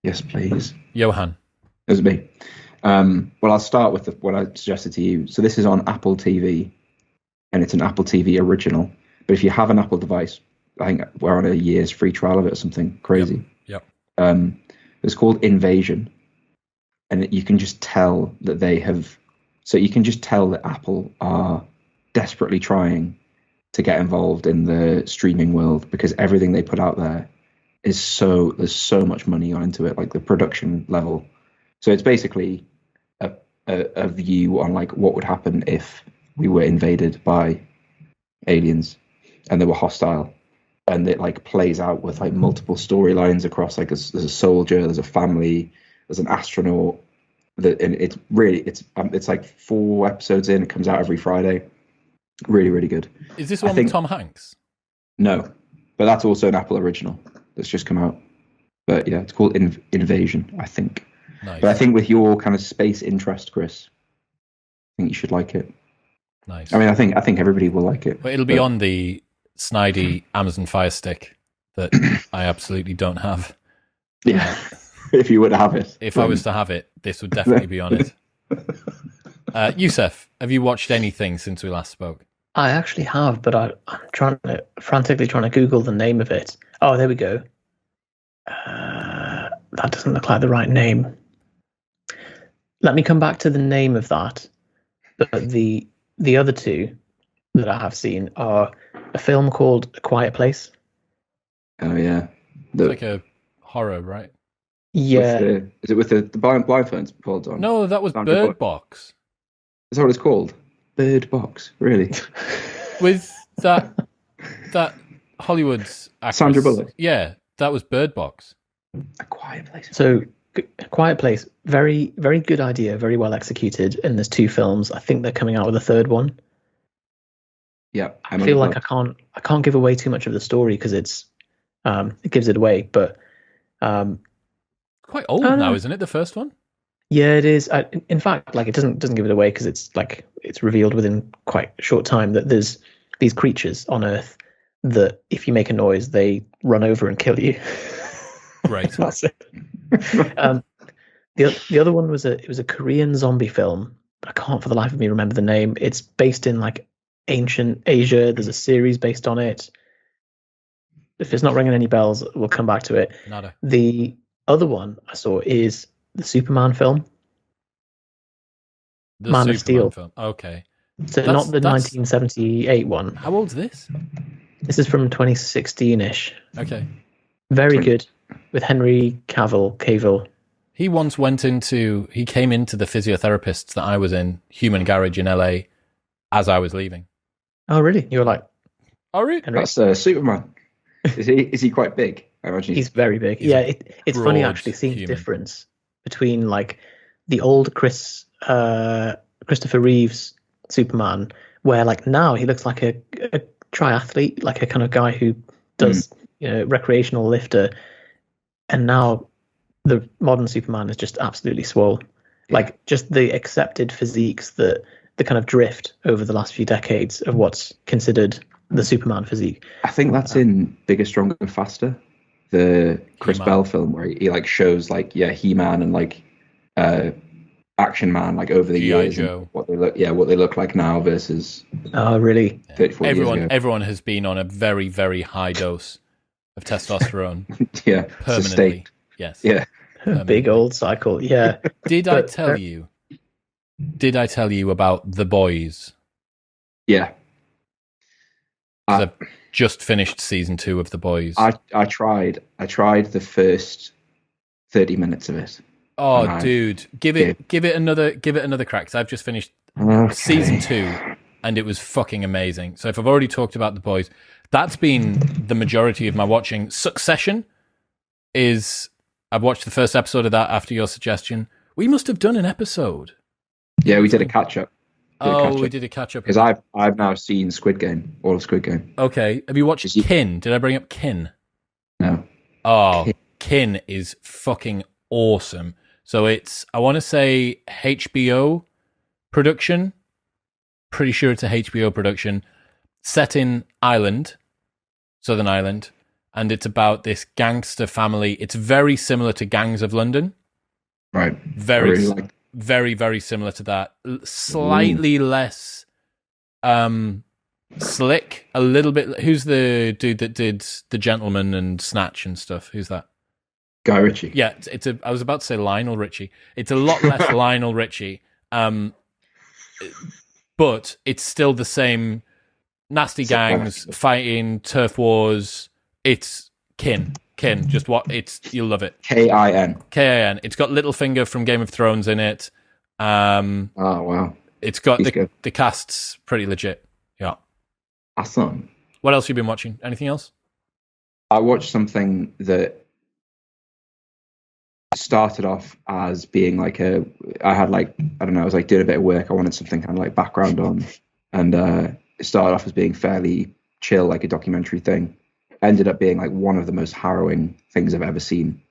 Yes, please. Johan. It was me. Well, I'll start with what I suggested to you. So this is on Apple TV, and it's an Apple TV original. But if you have an Apple device, I think we're on a year's free trial of it or something crazy. Yep. It's called Invasion, and you can just tell that they have. So you can just tell that Apple are desperately trying to get involved in the streaming world because everything they put out there is there's so much money gone into it, like the production level. So it's basically a view on like what would happen if we were invaded by aliens and they were hostile, and it like plays out with like multiple storylines across like there's a soldier, there's a family, there's an astronaut. And it's like 4 episodes in. It comes out every Friday. Really, really good. Is this one with Tom Hanks? No, but that's also an Apple original that's just come out. But yeah, it's called Invasion, I think. Nice. But I think with your kind of space interest, Chris, I think you should like it. Nice. I mean, I think everybody will like it. But it'll be on the snidely Amazon Fire Stick that I absolutely don't have. Yeah, if you would have it. If I was to have it, this would definitely be on it. Yusef, have you watched anything since we last spoke? I actually have, but I'm frantically trying to Google the name of it. Oh, there we go. That doesn't look like the right name. Let me come back to the name of that. But the other two that I have seen are a film called A Quiet Place. Oh yeah, It's like a horror, right? Yeah. Is it with the blindfolds pulled on? No, that was Bird Box. Is that what it's called? Bird Box, really? With that Hollywood's actress. Sandra Bullock. Yeah, that was Bird Box. A Quiet Place. So, A Quiet Place, very, very good idea, very well executed. And there's 2 films. I think they're coming out with a 3rd one. Yeah, I feel like I can't give away too much of the story because it gives it away. But quite old now, isn't it? The first one. Yeah, it is. In fact, like it doesn't give it away because it's revealed within quite a short time that there's these creatures on Earth that if you make a noise, they run over and kill you. Right. That's it. The other one was a Korean zombie film. I can't for the life of me remember the name. It's based in like ancient Asia. There's a series based on it. If it's not ringing any bells, we'll come back to it. Nada. The other one I saw is the Superman film. The Man Superman of Steel. film. Okay. So not the 1978 one. How old's this? This is from 2016-ish. Okay. Very good with Henry Cavill. He once he came into the physiotherapists that I was in, Human Garage in LA, as I was leaving. Oh, really? You were like, oh, really? Henry? That's Superman. Is he quite big? I imagine he's very big. Yeah, it's funny actually seeing the difference between like the old Christopher Reeves Superman, where like now he looks like a triathlete, like a kind of guy who does recreational lifter, and now the modern Superman is just absolutely swole. Like just the accepted physiques that the kind of drift over the last few decades of what's considered the Superman physique. I think that's in Bigger, Stronger, Faster, the Chris Bell film where he like shows like He-Man and like Action Man like over the years and what they look like now versus really 34 years ago. Everyone has been on a very, very high dose of testosterone. Yeah, permanently. sustained. Yes. Yeah. Big old cycle. Yeah. Did I tell you about The Boys? Yeah. I've just finished season 2 of The Boys. I tried the first 30 minutes of it. Oh, dude, give it another crack. 'Cause I've just finished season 2, and it was fucking amazing. So if I've already talked about The Boys, that's been the majority of my watching. Succession I've watched the first episode of that after your suggestion. We must have done an episode. Yeah, we did a catch up. We did a catch up because I've now seen Squid Game, all of Squid Game. Okay, have you watched Kin? Did I bring up Kin? No. Oh, Kin is fucking awesome. So it's, I want to say HBO production. Pretty sure it's a HBO production set in Ireland, Southern Ireland, and it's about this gangster family. It's very similar to Gangs of London. Right. Very, very similar to that. Slightly less slick, a little bit. Who's the dude that did The Gentleman and Snatch and stuff? Who's that? Guy Ritchie. Yeah, I was about to say Lionel Richie. It's a lot less Lionel Richie, but it's still the same nasty gangs, fighting, turf wars. It's Kin. Just you'll love it. Kin. It's got Littlefinger from Game of Thrones in it. Oh wow. It's got the cast's pretty legit. Yeah. Awesome. What else have you been watching? Anything else? I watched something that started off as being like I was like doing a bit of work. I wanted something kind of like background on, and it started off as being fairly chill, like a documentary thing. ended up being like one of the most harrowing things I've ever seen.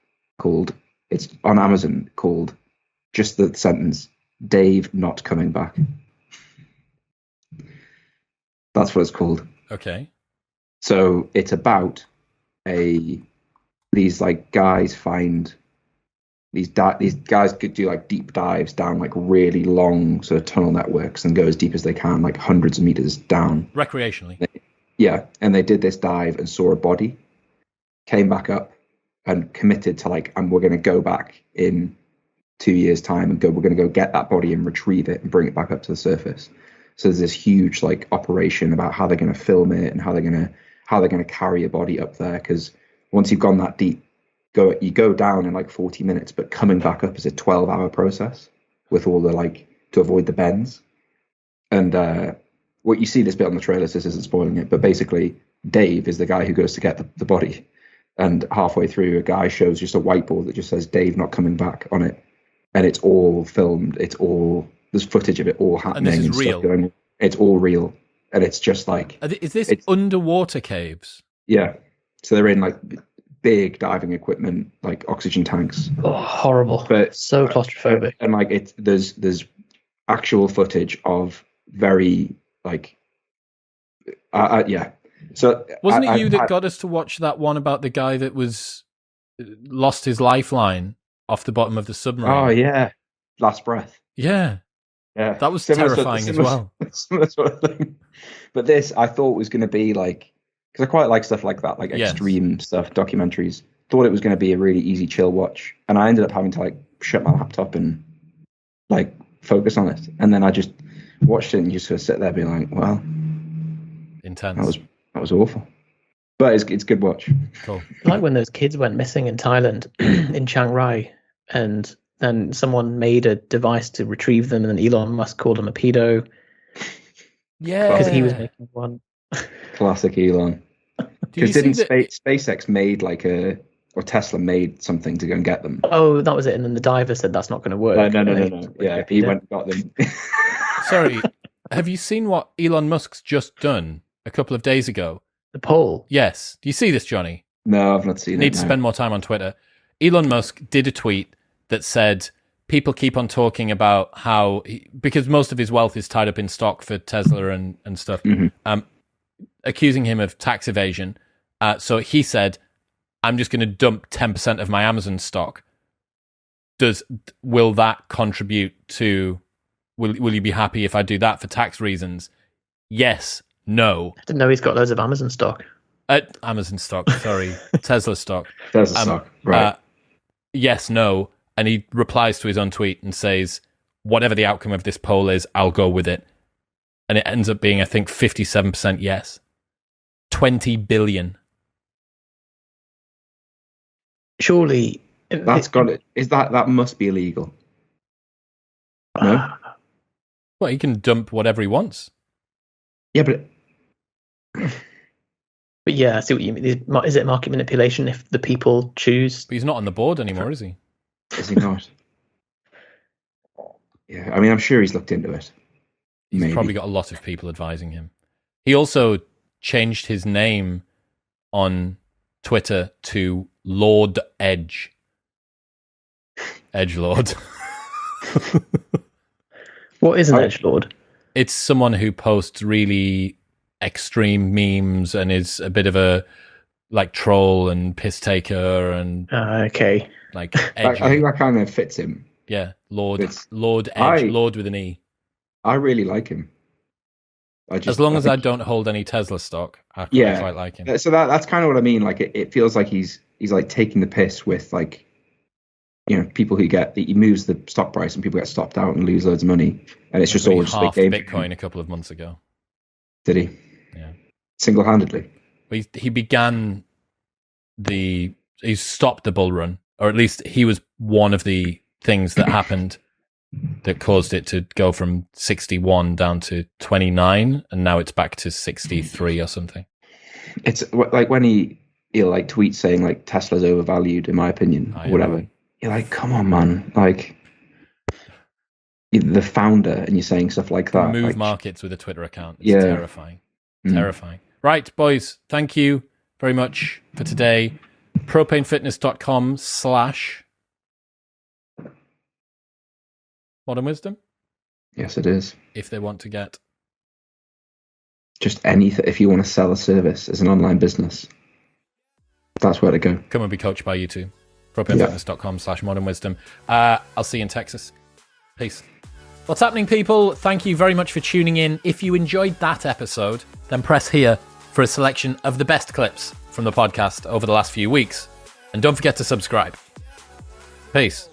It's on Amazon, called just the sentence, Dave not coming back. That's what it's called. Okay. So it's about these like guys find these guys could do like deep dives down like really long sort of tunnel networks and go as deep as they can, like hundreds of meters down. Recreationally. And they did this dive and saw a body, came back up and committed to like, and we're going to go back in 2 years time and we're going to go get that body and retrieve it and bring it back up to the surface. So there's this huge like operation about how they're going to film it and how they're going to carry a body up there. Cause once you've gone that deep, you go down in like 40 minutes, but coming back up is a 12-hour process with all the like to avoid the bends. And what you see this bit on the trailers, this isn't spoiling it, but basically Dave is the guy who goes to get the body. And halfway through, a guy shows just a whiteboard that just says Dave not coming back on it. And it's all filmed. There's footage of it all happening. And this is real. Stuff going. It's all real. And it's just like... Is this underwater caves? Yeah. So they're in like big diving equipment, like oxygen tanks. Oh, horrible. But so claustrophobic. And like there's actual footage of very like... yeah. So wasn't it you that got us to watch that one about the guy that was lost his lifeline off the bottom of the submarine? Oh yeah, last breath. Yeah, that was terrifying as well. Similar sort of thing. But this, I thought was going to be like, because I quite like stuff like that, like extreme stuff, documentaries. Thought it was going to be a really easy chill watch, and I ended up having to like shut my laptop and like focus on it, and then I just watched it and just sort of sit there being like, well, intense. That was awful, but it's good watch. Cool. Like when those kids went missing in Thailand, in Chiang Rai, and then someone made a device to retrieve them, and then Elon Musk called him a pedo. Yeah, because he was making one. Classic Elon. Because SpaceX made or Tesla made something to go and get them? Oh, that was it. And then the diver said that's not going to work. No. Yeah, he went and got them. Sorry, have you seen what Elon Musk's just done a couple of days ago? The poll. Yes. Do you see this, Johnny? No, I've not seen it. Need to spend more time on Twitter. Elon Musk did a tweet that said people keep on talking about how, because most of his wealth is tied up in stock for Tesla and stuff, accusing him of tax evasion. So he said, I'm just going to dump 10% of my Amazon stock. Will that contribute to, will you be happy if I do that for tax reasons? Yes. No. I didn't know he's got loads of Amazon stock. Amazon stock, sorry. Tesla stock. Tesla stock, right. Yes, no. And he replies to his own tweet and says, whatever the outcome of this poll is, I'll go with it. And it ends up being, I think, 57% yes. 20 billion. Surely. That's got it. Is that must be illegal? No? Well, he can dump whatever he wants. Yeah, but yeah, I see what you mean. Is it market manipulation if the people choose? But he's not on the board anymore, is he? Is he not? Yeah, I mean, I'm sure he's looked into it. He's probably got a lot of people advising him. He also changed his name on Twitter to Lord Edge. Edgelord. What is an edgelord? It's someone who posts really extreme memes and is a bit of a like troll and piss taker and okay. Like I think that kind of fits him. Yeah, Lord Edge, Lord with an E. I really like him. As long as I don't hold any Tesla stock, I quite like him. So that's kind of what I mean. Like it feels like he's like taking the piss with like, you know, people who he moves the stock price and people get stopped out and lose loads of money, and it's just all just half big Bitcoin a couple of months ago. Did he? Yeah, single-handedly. Well, he began he stopped the bull run, or at least he was one of the things that happened that caused it to go from 61 down to 29, and now it's back to 63 or something. It's like when he'll like tweet saying like Tesla's overvalued in my opinion, or whatever. You're like, come on, man! Like you're the founder, and you're saying stuff like that. Move like, markets with a Twitter account. It's terrifying. Terrifying. Right, boys. Thank you. very much for today. propanefitness.com/modern wisdom. Yes, it is. If they want to get just anything, if you want to sell a service as an online business, that's where to go. Come and be coached by you two. propanefitness.com/modern wisdom. I'll see you in Texas. Peace. What's happening, people? Thank you very much for tuning in. If you enjoyed that episode, then press here for a selection of the best clips from the podcast over the last few weeks. And don't forget to subscribe. Peace.